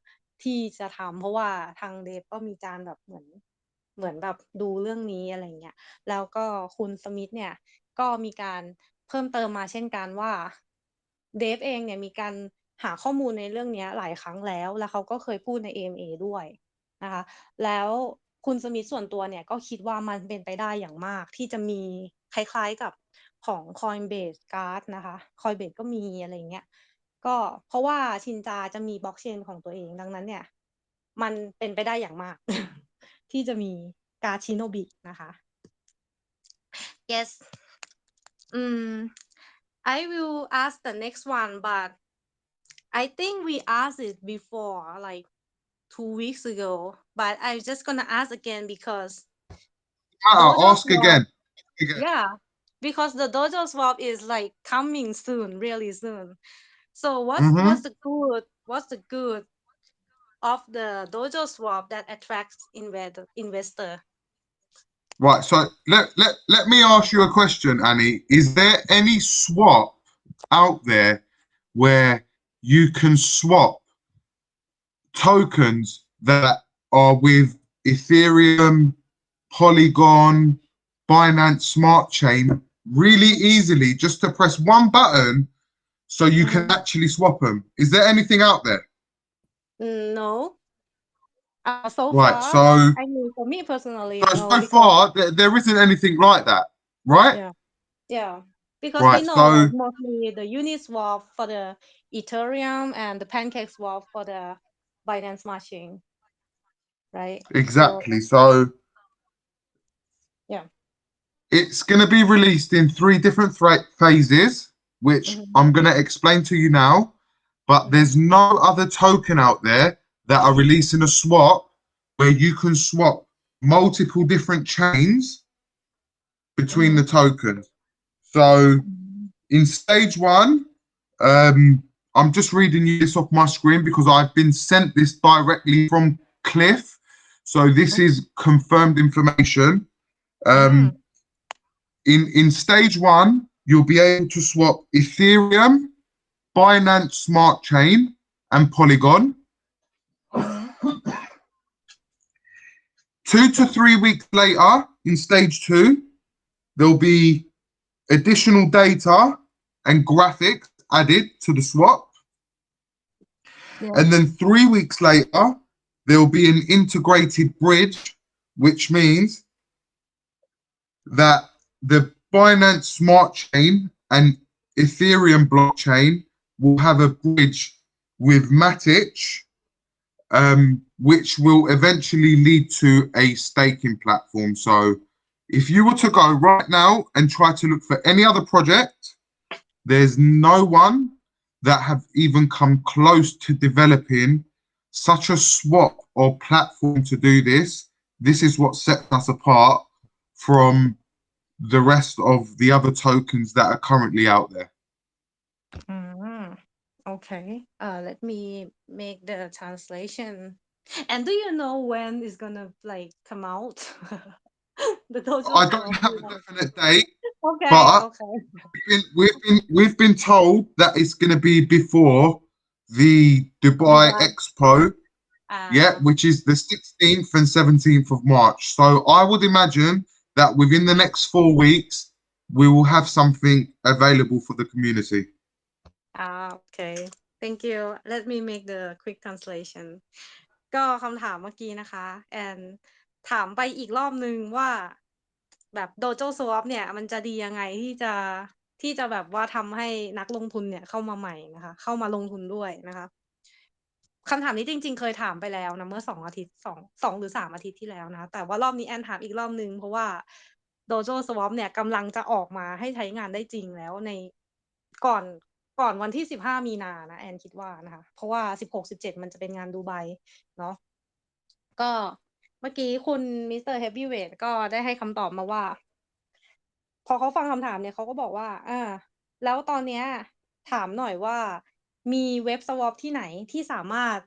ที่จะทำเพราะว่าทางเดฟก็มีการแบบเหมือนแบบดูเรื่องนี้อะไรเงี้ยแล้วก็คุณสมิธเนี่ยก็มีการเพิ่มเติมมาเช่นกันว่าเดฟเองเนี่ยมีการหาข้อมูลในเรื่องนี้หลายครั้งแล้วเขาก็เคยพูดใน AMA ด้วยนะคะแล้วคุณสมิธส่วนตัวเนี่ยก็คิดว่ามันเป็นไปได้อย่างมากที่จะมีคล้ายๆกับของ Coinbase Card นะคะ Coinbase ก็มีอะไรเงี้ยก็เพราะว่าชินจาจะมีบล็อกเชนของตัวเองดังนั้นเนี่ยมันเป็นไปได้อย่างมาก ที่จะมีการ์ดชิโนบินะคะ yes I will ask the next one but I think we asked it before like 2 weeks ago but I'm just gonna ask again because dojo Ask swap again. yeah because the dojo swap is like coming soon really soon so what's the good of the dojo swap that attracts investor Right, so let me ask you a question, Annie. Is there any swap out there where you can swap tokens that are with Ethereum, Polygon, Binance Smart Chain really easily, just to press one button so you can actually swap them? Is there anything out there? no so Right, far so I mean for me personally no so because far there isn't anything like that, right? yeah because we Right, know so like mostly the Uniswap for the Ethereum and the Pancake Swap for the Binance Smart Chain right exactly. So yeah it's going to be released in 3 different phases, which I'm going to explain to you now. But there's no other token out there that are releasing a swap where you can swap multiple different chains between the tokens. So in stage 1, I'm just reading you this off my screen because I've been sent this directly from Cliff. So this is confirmed information. In stage 1, you'll be able to swap Ethereum, Binance Smart Chain, and Polygon. Mhm. 2 to 3 weeks later, in stage 2, there'll be additional data and graphics added to the swap. Yeah. And then 3 weeks later, there'll be an integrated bridge, which means that the Binance Smart Chain and Ethereum blockchain will have a bridge with Matic, which will eventually lead to a staking platform. So if you were to go right now and try to look for any other project, there's no one that have even come close to developing such a swap or platform to do this. This is what sets us apart from the rest of the other tokens that are currently out there. Okay. Let me make the translation. And do you know when it's gonna like come out? The total I don't swap. have a definite date, Okay. but Okay. we've been told that it's going to be before the Dubai Dubai. Expo, yeah, which is the 16th and 17th of March. So I would imagine that within the next 4 weeks, we will have something available for the community. Okay. Thank you. Let me make the quick translation. ก็คำถามเมื่อกี้นะคะแอนถามไปอีกรอบนึงว่าแบบโดโจสวอปเนี่ยมันจะดียังไงที่จะแบบว่าทำให้นักลงทุนเนี่ยเข้ามาใหม่นะคะเข้ามาลงทุนด้วยนะคะคำถามนี้จริงๆเคยถามไปแล้วนะเมื่อ2 อาทิตย์2 หรือ 3 อาทิตย์ที่แล้วนะแต่ว่ารอบนี้แอนถามอีกรอบนึงเพราะว่าโดโจสวอปเนี่ยกำลังจะออกมาให้ใช้งานได้จริงแล้วในก่อนวันที่15 มีนานะแอนคิดว่านะคะเพราะว่า16-17มันจะเป็นงานดูไบเนาะก็เมื่อกี้คุณมิสเตอร์เฮฟวี่เวทก็ได้ให้คำตอบมาว่าพอเขาฟังคำถามเนี่ยเขาก็บอกว่าแล้วตอนเนี้ยถามหน่อยว่ามีเว็บ swap ที่ไหนที่สามารถ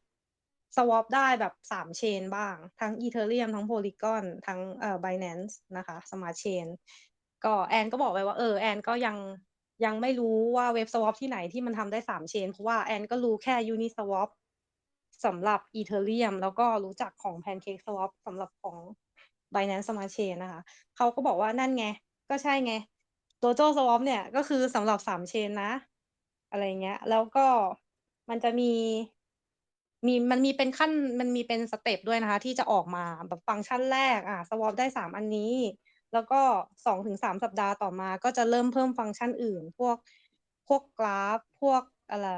swap ได้แบบ3 เชนบ้างทั้ง Ethereum ทั้ง Polygon ทั้งBinance นะคะ Smart Chain ก็แอนก็บอกไปว่าแอนก็ยังไม่รู้ว่าเว็บ swap ที่ไหนที่มันทำได้3 เชนเพราะว่าแอนก็รู้แค่ Uniswap สำหรับ Ethereum แล้วก็รู้จักของ Pancake Swap สำหรับของ Binance Smart Chain นะคะเขาก็บอกว่านั่นไงก็ใช่ไง Dojo Swap เนี่ยก็คือสำหรับ3 เชนนะอะไรเงี้ยแล้วก็มันจะมันมีเป็นขั้นมันมีเป็นสเต็ปด้วยนะคะที่จะออกมาแบบฟังก์ชันแรกswap ได้3 อันนี้แล้วก็ 2-3 สัปดาห์ต่อมาก็จะเริ่มเพิ่มฟังก์ชันอื่นพวกกราฟพวกอะไร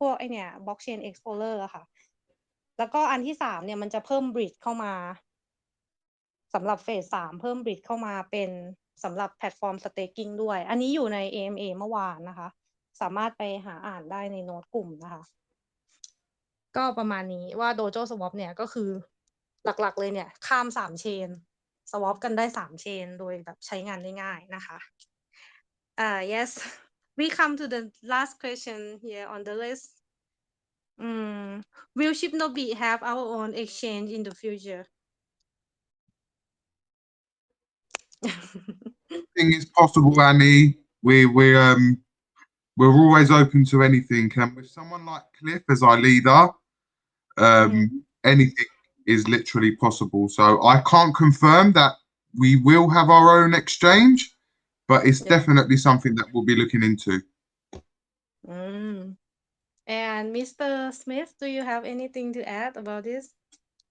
พวกไอเนี่ย Blockchain Explorer อะค่ะแล้วก็อันที่3เนี่ยมันจะเพิ่ม bridge เข้ามาสำหรับเฟส3เพิ่ม bridge เข้ามาเป็นสำหรับแพลตฟอร์ม staking ด้วยอันนี้อยู่ใน AMA เมื่อวานนะคะสามารถไปหาอ่านได้ในโน้ตกลุ่มนะคะก็ประมาณนี้ว่า Dojo Swap เนี่ยก็คือหลักๆเลยเนี่ยข้าม3 เชน swap กันได้3 เชนโดยแบบใช้งานได้ง่ายนะคะyes we come to the last question here on the list will Shibnobi have our own exchange in the future Thing is possible, Annie. We're always open to anything, and with someone like Cliff as our leader, anything is literally possible. So I can't confirm that we will have our own exchange, but it's definitely something that we'll be looking into. And Mr. Smith, do you have anything to add about this?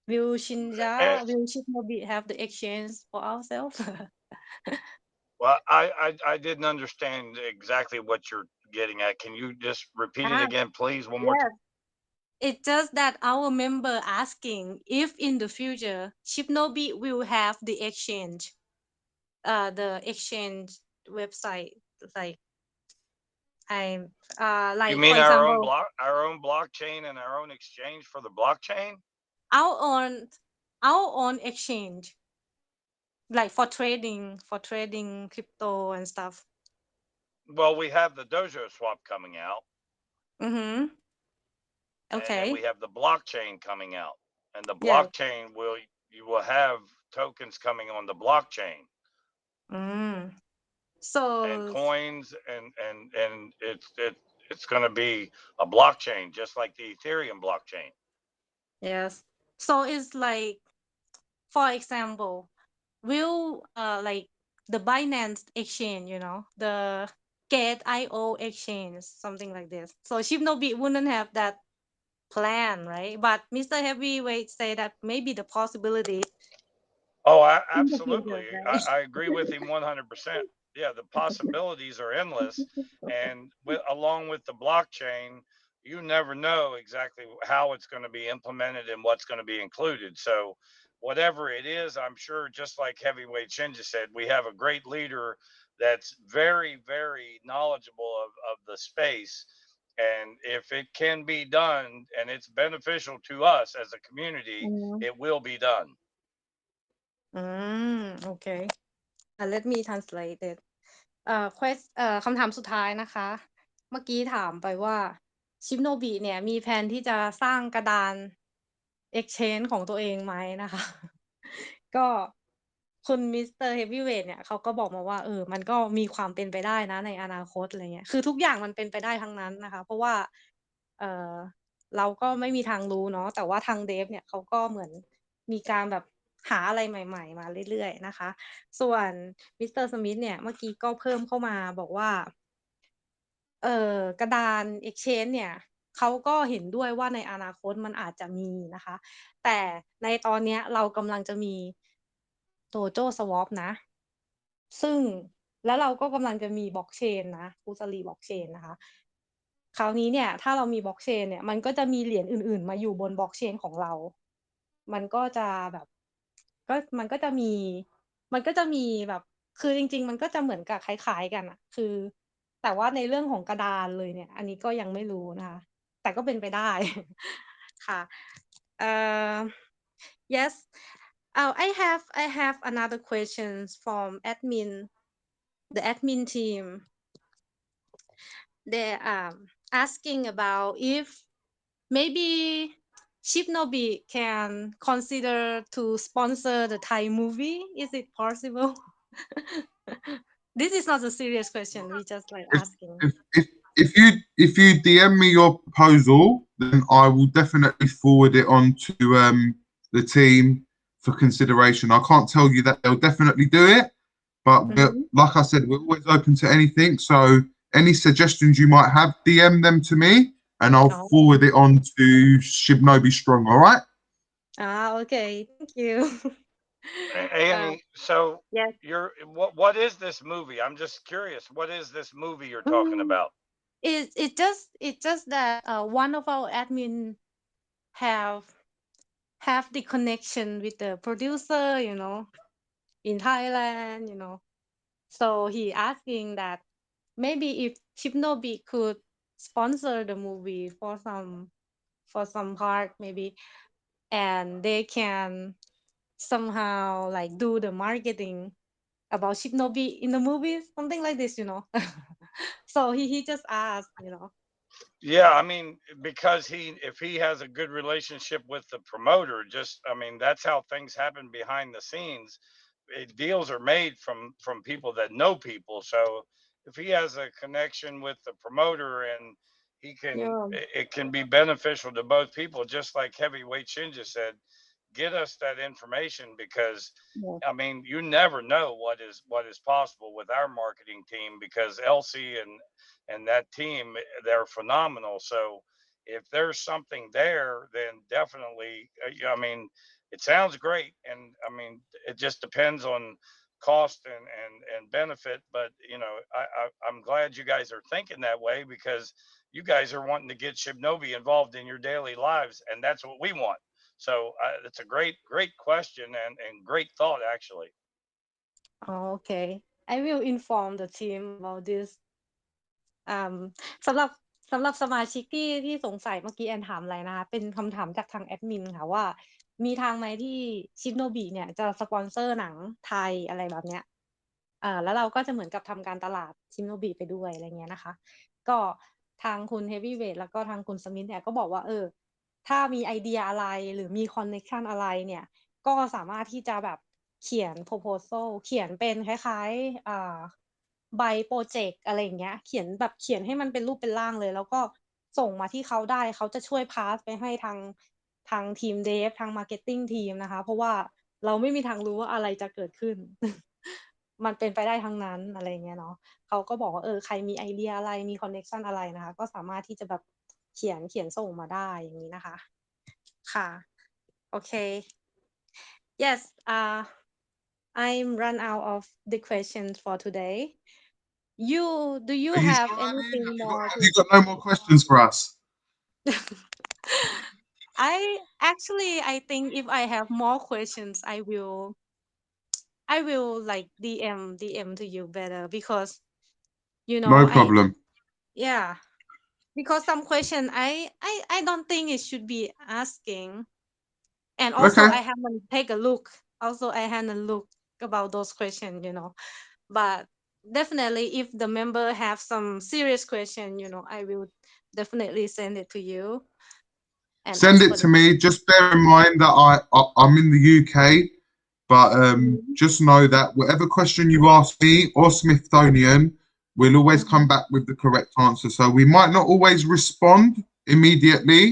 Will Shibnobi have the exchange for ourselves? Well, I didn't understand exactly what you're getting at. Can you just repeat it again, please, one more time? It's just that our member asking if in the future Shibnobi will have the exchange, the exchange website, like like You mean for example, our own blockchain and our own exchange for the blockchain? Our own exchange, like for trading crypto and stuff. Well, we have the Dojo swap coming out. Okay. And then we have the blockchain coming out, and the blockchain you will have tokens coming on the blockchain. So and coins and it's going to be a blockchain, just like the Ethereum blockchain. Yes. So it's like, for example, will like the Binance exchange, the Gate.io exchange, something like this. So Shibnobi wouldn't have that plan, right? But Mr. Heavyweight say that maybe the possibility Oh, in the future, absolutely. right? I agree with him 100%. Yeah, the possibilities are endless. And along with the blockchain, you never know exactly how it's going to be implemented and what's going to be included. So, whatever it is, I'm sure, just like Heavyweight Shinja said, we have a great leader that's very, very knowledgeable of the space. And if it can be done and it's beneficial to us as a community, it will be done. Okay. Let me translate it. quest คำถามสุดท้ายนะคะ เมื่อกี้ถามไปว่าชิปโนบิเนี่ยมีแผนที่จะสร้างกระดาน exchange ของตัวเองไหมนะคะ ก็คุณมิสเตอร์เฮฟวีเวทเนี่ยเขาก็บอกมาว่ามันก็มีความเป็นไปได้นะในอนาคตอะไรเงี้ยคือทุกอย่างมันเป็นไปได้ทั้งนั้นนะคะ เพราะว่าเราก็ไม่มีทางรู้เนาะแต่ว่าทางเดฟเนี่ยเขาก็เหมือนมีการแบบหาอะไรใหม่ๆมาเรื่อยๆนะคะ ส่วนมิสเตอร์สมิธเนี่ยเมื่อกี้ก็เพิ่มเข้ามาบอกว่ากระดาน exchange เนี่ยเขาก็เห็นด้วยว่าในอนาคตมันอาจจะมีนะคะ แต่ในตอนเนี้ยเรากำลังจะมี Dojo Swap นะ ซึ่งแล้วเราก็กำลังจะมีบล็อกเชนนะฟูซารีบล็อกเชนนะคะ คราวนี้เนี่ยถ้าเรามีบล็อกเชนเนี่ยมันก็จะมีเหรียญอื่นๆมาอยู่บนบล็อกเชนของเรา มันก็จะแบบมันก็จะมีแบบคือจริงๆมันก็จะเหมือนกับคล้ายๆกันอะคือแต่ว่าในเรื่องของกระดานเลยเนี่ยอันนี้ก็ยังไม่รู้นะคะแต่ก็เป็นไปได้ ค่ะyes I have another questions from the admin team. They asking about if maybe Shibnobi can consider to sponsor the Thai movie. Is it possible? This is not a serious question. We just like asking. If you DM me your proposal, then I will definitely forward it on to the team for consideration. I can't tell you that they'll definitely do it, but like I said, we're always open to anything. So any suggestions you might have, DM them to me, and I'll forward it on to Shibnobi Strong. All right? Okay. Thank you. Annie, so yes. what is this movie? I'm just curious. What is this movie you're talking about? It's just that one of our admin have the connection with the producer, in Thailand, So he asking that maybe if Shibnobi could sponsor the movie for some part maybe, and they can somehow like do the marketing about Shibnobi in the movies, something like this, So he just asked, Yeah, I mean, because if he has a good relationship with the promoter, I mean, that's how things happen behind the scenes. Deals are made from people that know people. So if he has a connection with the promoter and it can be beneficial to both people, just like Heavyweight Shinja said, get us that information because I mean, you never know what is possible with our marketing team because Elsie and that team, they're phenomenal. So if there's something there, then definitely, I mean, it sounds great. And I mean, it just depends on cost and benefit. But, I'm glad you guys are thinking that way because you guys are wanting to get Shibnobi involved in your daily lives. And that's what we want. So it's a great question and great thought, actually. Okay. I will inform the team about this. สำหรับสมาชิกที่สงสัยเมื่อกี้แอนถามอะไรนะคะเป็นคำถามจากทางแอดมินค่ะว่ามีทางไหมที่ชิปโนบิเนี่ยจะสปอนเซอร์หนังไทยอะไรแบบเนี้ยแล้วเราก็จะเหมือนกับทำการตลาดชิปโนบิไปด้วยอะไรเงี้ยนะคะก็ทางคุณเฮฟวี่เวทแล้วก็ทางคุณสมิธเนี่ยก็บอกว่าถ้ามีไอเดียอะไรหรือมีคอนเนคชันอะไรเนี่ยก็สามารถที่จะแบบเขียน proposal เขียนเป็นคล้ายๆ ใบโปรเจกต์อะไรอย่างเงี้ยเขียนให้มันเป็นรูปเป็นร่างเลย แล้วก็ส่งมาที่เขาได้เขาจะช่วยพาสไปให้ทางทีมเดฟทางมาร์เก็ตติ้งทีมนะคะเพราะว่าเราไม่มีทางรู้ว่าอะไรจะเกิดขึ้น มันเป็นไปได้ทั้งนั้นอะไรเงี้ยเนาะเขาก็บอกว่าใครมีไอเดียอะไรมีคอนเนคชันอะไรนะคะก็สามารถที่จะแบบเขียนส่งมาได้อย่างนี้นะคะค่ะโอเค yes I'm run out of the questions for today do you Are you have sure, Annie? anything more Have to you got no more questions for us? I think if I have more questions I will like DM to you better because No I problem. yeah because some question I don't think it should be asking and also Okay. I haven't take a look also I haven't look about those questions but definitely if the member have some serious question I will definitely send it to you and Send ask it for to the me. Just bear in mind that I'm in the UK, but Mhm. just know that whatever question you ask me or Smithsonian, we'll always come Mhm. back with the correct answer. So we might not always respond immediately,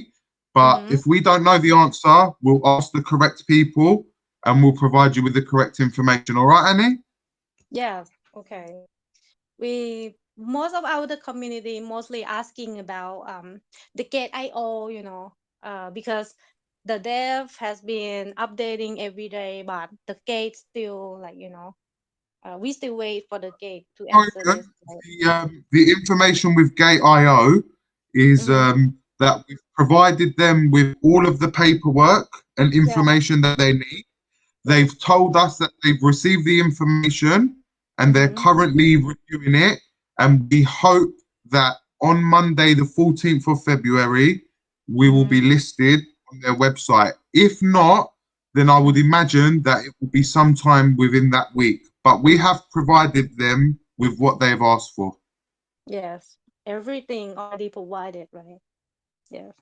but Mhm. if we don't know the answer, we'll ask the correct people and we'll provide you with the correct information. All right, Annie? Yes, okay. We most of our the community mostly asking about the gate IO, because the dev has been updating every day, but the gate still like we still wait for the gate to Very answer good. this. Right? The information with Gate.io is Mm-hmm. that we've provided them with all of the paperwork and Yeah, information that they need. yeah. They've told us that they've received the information and they're Mm-hmm. currently reviewing it. And we hope that on Monday, the 14th of February, we will be Mm-hmm. listed on their website. If not, then I would imagine that it will be sometime within that week. But we have provided them with what they've asked for. Yes, everything already provided, right? Yes.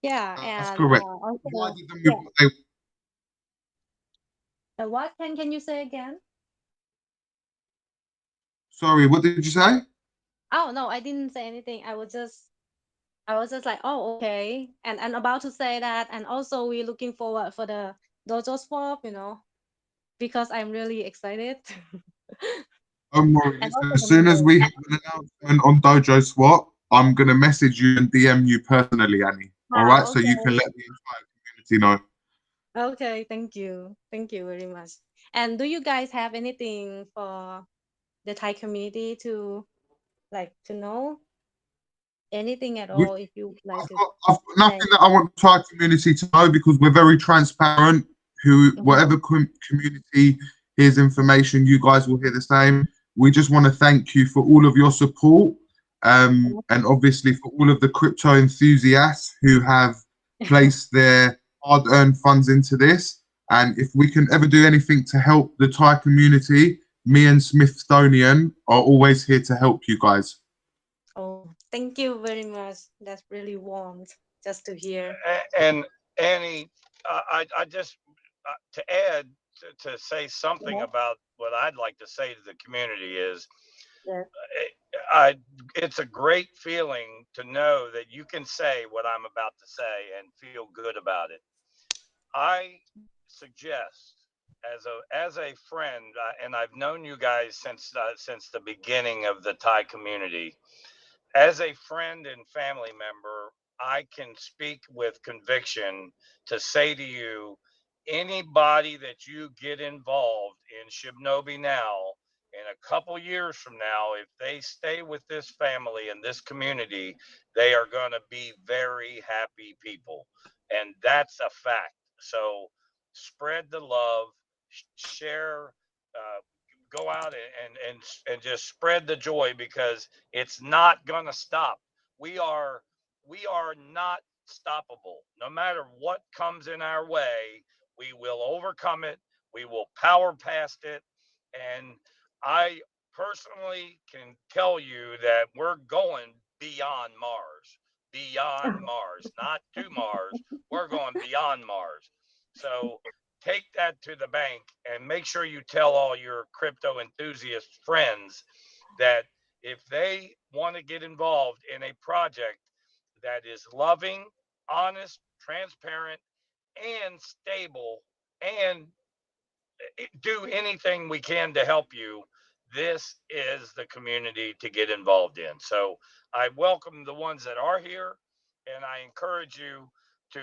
Yeah, That's and correct. also Provided them with yeah. what they. What can you say again? Sorry, what did you say? Oh no, I didn't say anything. I was just like, oh, okay, and about to say that, and also we're looking forward for the dojo swap, because I'm really excited. Don't worry. And Listen, also as the soon as members. we have an announcement on Dojo Swap, I'm gonna message you and DM you personally, Annie. All right, so you can Okay. let the entire community know. Okay, thank you very much. And do you guys have anything for the Thai community to like to know anything at We, all if you would like to I've got say? nothing that I want the Thai community to know because we're very transparent. Mm-hmm. Whatever community hears information, you guys will hear the same. We just want to thank you for all of your support, and obviously for all of the crypto enthusiasts who have placed their hard-earned funds into this. And if we can ever do anything to help the Thai community, me and Smithsonian are always here to help you guys. Oh, thank you very much. That's really warm just to hear. And Annie, I just to add to say something Yeah. about what I'd like to say to the community is Yeah. I it's a great feeling to know that you can say what I'm about to say and feel good about it. I suggest as a friend, and I've known you guys since the beginning of the Thai community. As a friend and family member, I can speak with conviction to say to you, anybody that you get involved in Shibnobi now, in a couple years from now, if they stay with this family and this community, they are going to be very happy people. And that's a fact. So spread the love, share, go out and just spread the joy because it's not going to stop. We are not stoppable. No matter what comes in our way, we will overcome it. We will power past it. And I personally can tell you that we're going beyond Mars, not to Mars. We're going beyond Mars. So take that to the bank and make sure you tell all your crypto enthusiast friends that if they want to get involved in a project that is loving, honest, transparent, and stable, and do anything we can to help you, this is the community to get involved in. So I welcome the ones that are here, and I encourage you to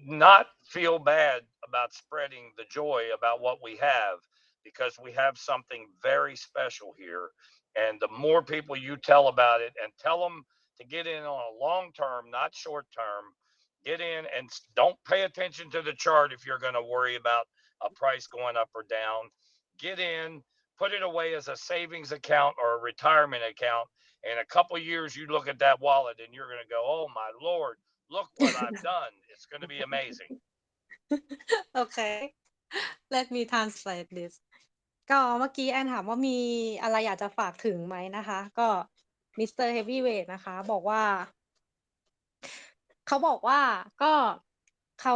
not feel bad about spreading the joy about what we have, because we have something very special here. And the more people you tell about it, and tell them to get in on a long term, not short term, get in and don't pay attention to the chart if you're going to worry about a price going up or down. Get in, put it away as a savings account or a retirement account. In a couple of years, you look at that wallet and you're going to go, oh my Lord, look what I've done. It's going to be amazing. Okay, let me translate this ก็เมื่อกี้แอนถามว่ามีอะไรอยากจะฝากถึงไหมนะคะ ก็มิสเตอร์เฮฟวีเวทนะคะ บอกว่าก็เขา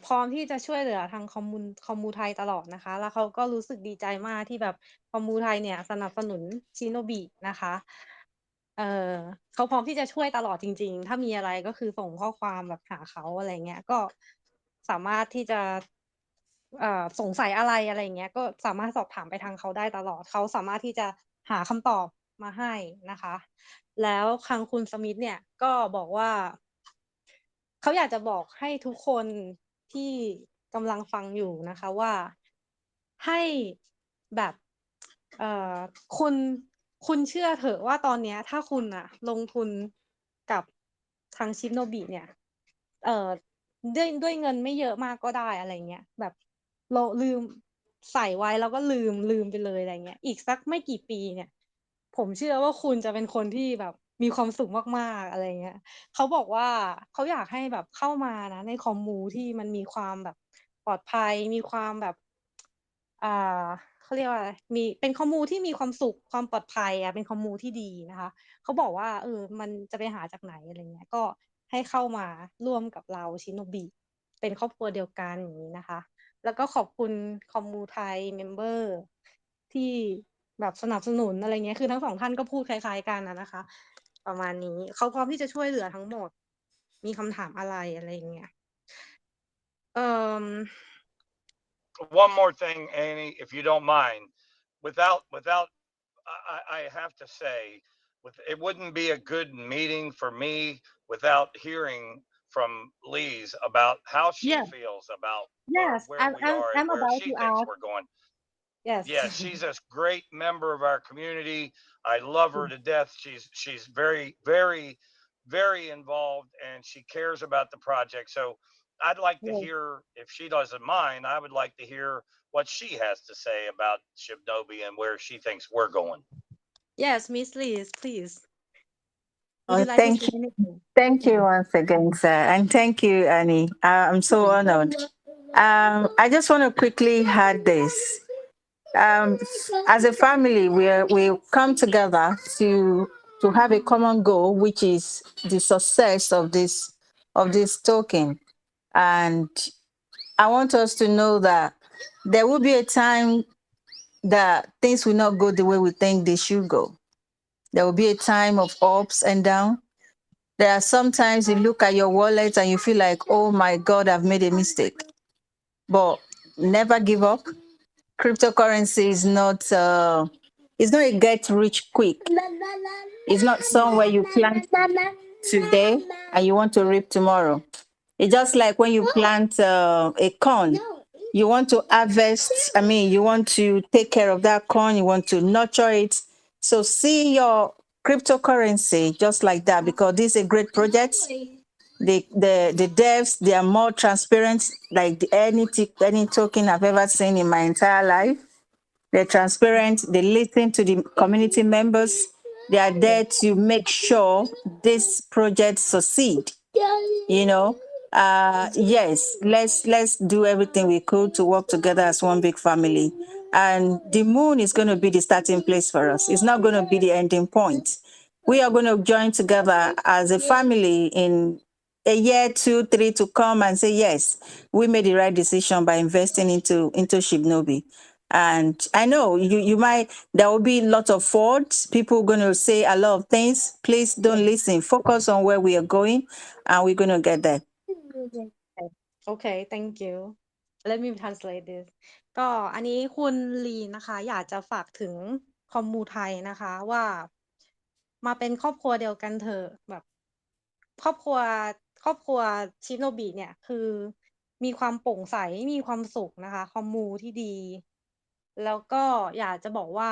พร้อมที่จะช่วยเหลือทางคอมมูไทยตลอดนะคะ แล้วเขาก็รู้สึกดีใจมากที่แบบคอมมูไทยเนี่ยสนับสนุนชิโนบินะคะเขาพร้อมที่จะช่วยตลอดจริงๆถ้ามีอะไรก็คือส่งข้อความแบบหาเขาอะไรเงี้ยก็สามารถที่จะสงสัยอะไรเงี้ยก็สามารถสอบถามไปทางเขาได้ตลอดเขาสามารถที่จะหาคำตอบมาให้นะคะแล้วทางคุณสมิธเนี่ยก็บอกว่าเขาอยากจะบอกให้ทุกคนที่กำลังฟังอยู่นะคะว่าให้แบบคุณเชื่อเถอะว่าตอนเนี้ยถ้าคุณอะลงทุนกับทางชิปโนบิเนี่ยด้วยเงินไม่เยอะมากก็ได้อะไรเงี้ยแบบเราลืมใส่ไว้แล้วก็ลืมไปเลยอะไรเงี้ยอีกสักไม่กี่ปีเนี่ยผมเชื่อว่าคุณจะเป็นคนที่แบบมีความสุขมากๆอะไรเงี้ยเขาบอกว่าเขาอยากให้แบบเข้ามานะในคอมมูที่มันมีความแบบปลอดภัยมีความแบบเขาเรียกว่าอะไรเป็นคอมมูที่มีความสุขความปลอดภัยเป็นคอมมูที่ดีนะคะเขาบอกว่ามันจะไปหาจากไหนอะไรเงี้ยก็ให้เข้ามาร่วมกับเราชิโนบิเป็นครอบครัวเดียวกันอย่างนี้นะคะแล้วก็ขอบคุณคอมมูไทยเมมเบอร์ที่แบบสนับสนุนอะไรเงี้ยคือทั้งสองท่านก็พูดคล้ายๆกันนะคะประมาณนี้เขาพร้อมที่จะช่วยเหลือทั้งหมดมีคำถามอะไรเงี้ยOne more thing, Annie, if you don't mind, without I have to say, it wouldn't be a good meeting for me without hearing from Lise about how she feels about where we are and where she thinks we're going. Yeah, she's a great member of our community. I love her to death. She's very, very, very involved, and she cares about the project. So I'd like to hear, if she doesn't mind, I would like to hear what she has to say about Shibnobi and where she thinks we're going. Yes, Miss Liz, please. Thank you. Thank you once again, sir. And thank you, Annie. I'm so honored. I just want to quickly add this. As a family, we come together to have a common goal, which is the success of this token. And I want us to know that there will be a time that things will not go the way we think they should go. There will be a time of ups and downs. There are sometimes you look at your wallet and you feel like, oh my God, I've made a mistake. But never give up. Cryptocurrency is not it's not a get rich quick. It's not somewhere you plant today and you want to reap tomorrow. It's just like when you plant a corn. You want to harvest, you want to take care of that corn, you want to nurture it. So see your cryptocurrency just like that, because this is a great project. The devs, they are more transparent, like any token I've ever seen in my entire life. They're transparent. They listen to the community members. They are there to make sure this project succeed. Yes, let's do everything we could to work together as one big family. And the moon is going to be the starting place for us. It's not going to be the ending point. We are going to join together as a family in a year, 2, 3 to come and say, yes, we made the right decision by investing into Shibnobi. And I know you might, there will be lots of faults. People are going to say a lot of things. Please don't listen. Focus on where we are going, and we're going to get there. Okay, thank you. Let me translate this. ก็อันนี้คุณลีนะคะ อยากจะฝากถึงคอมมูไทยนะคะว่ามาเป็นครอบครัวเดียวกันเถอะแบบครอบครัวชิโนบิเนี่ยคือมีความโปร่งใสมีความสุขนะคะคอมมูที่ดี แล้วก็อยากจะบอกว่า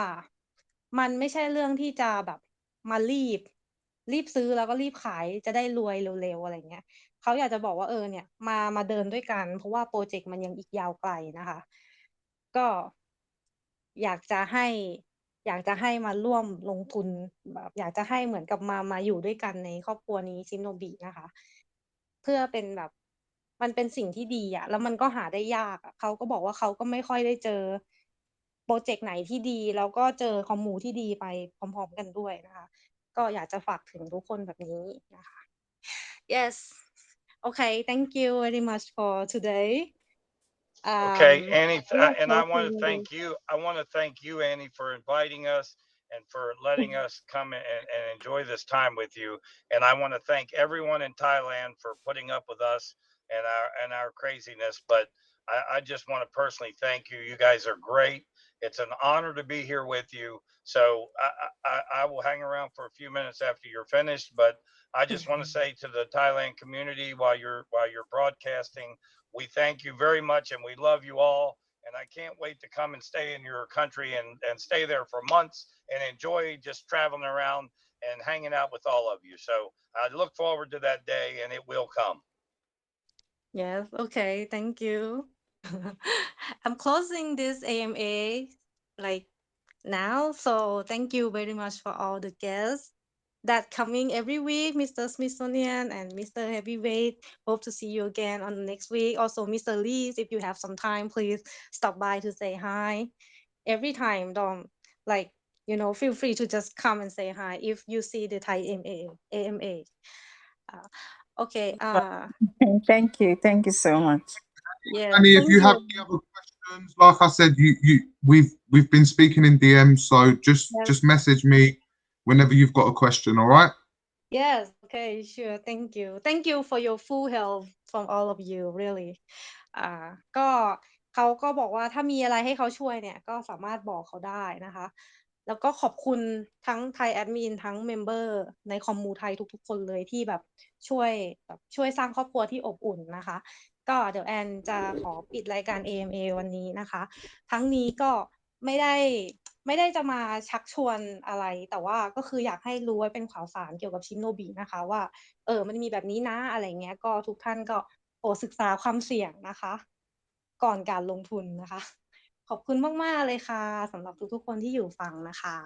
มันไม่ใช่เรื่องที่จะแบบมารีบซื้อแล้วก็รีบขายจะได้รวยเร็วๆอะไรเงี้ยเขาอยากจะบอกว่าเนี่ยมาเดินด้วยกันเพราะว่าโปรเจกต์มันยังอีกยาวไกลนะคะก็อยากจะให้มาร่วมลงทุนแบบอยากจะให้เหมือนกับมาอยู่ด้วยกันในครอบครัวนี้ชิโนบินะคะเพื่อเป็นแบบมันเป็นสิ่งที่ดีอะแล้วมันก็หาได้ยากเขาก็บอกว่าเขาก็ไม่ค่อยได้เจอโปรเจกต์ไหนที่ดีแล้วก็เจอคอมมูที่ดีไปพร้อมๆกันด้วยนะคะก็อยากจะฝากถึงทุกคนแบบนี้นะคะ yes okay thank you very much for today Okay, Annie, yes, and I yes, want to yes. thank you. I want to thank you, Annie, for inviting us and for letting us come and enjoy this time with you. And I want to thank everyone in Thailand for putting up with us and our craziness. But I just want to personally thank you. You guys are great. It's an honor to be here with you. So I will hang around for a few minutes after you're finished. But I just want to say to the Thailand community while you're broadcasting, we thank you very much and we love you all. And I can't wait to come and stay in your country and stay there for months and enjoy just traveling around and hanging out with all of you. So I look forward to that day and it will come. Yes, okay, thank you. I'm closing this AMA like now, so thank you very much for all the guests that coming every week, Mr. Smithsonian and Mr. Heavyweight. Hope to see you again on the next week. Also, Mr. Lees, if you have some time, please stop by to say hi. Every time, don't like, feel free to just come and say hi if you see the Thai AMA. Okay. Thank you so much. Yeah. Annie, if thank you have you. any other questions, like I said, we've been speaking in DM, so Yes. just message me whenever you've got a question. All right. Yes. Okay. Sure. Thank you. Thank you for your full help from all of you. Really. ก็เขาก็บอกว่าถ้ามีอะไรให้เขาช่วยเนี่ยก็สามารถบอกเขาได้นะคะ แล้วก็ขอบคุณทั้งไทยแอดมินทั้งเมมเบอร์ในคอมมูไทยทุกๆคนเลยที่แบบช่วยสร้างครอบครัวที่อบอุ่นนะคะ ก็เดี๋ยวแอนจะขอปิดรายการ AMA วันนี้นะคะ ทั้งนี้ก็ไม่ได้จะมาชักชวนอะไรแต่ว่าก็คืออยากให้รู้ไว้เป็นข่าวสารเกี่ยวกับชินโนบินะคะว่ามันมีแบบนี้นะอะไรเงี้ยก็ทุกท่านก็โปรดศึกษาความเสี่ยงนะคะก่อนการลงทุนนะคะขอบคุณมากๆเลยค่ะสำหรับทุกๆคนที่อยู่ฟังนะคะ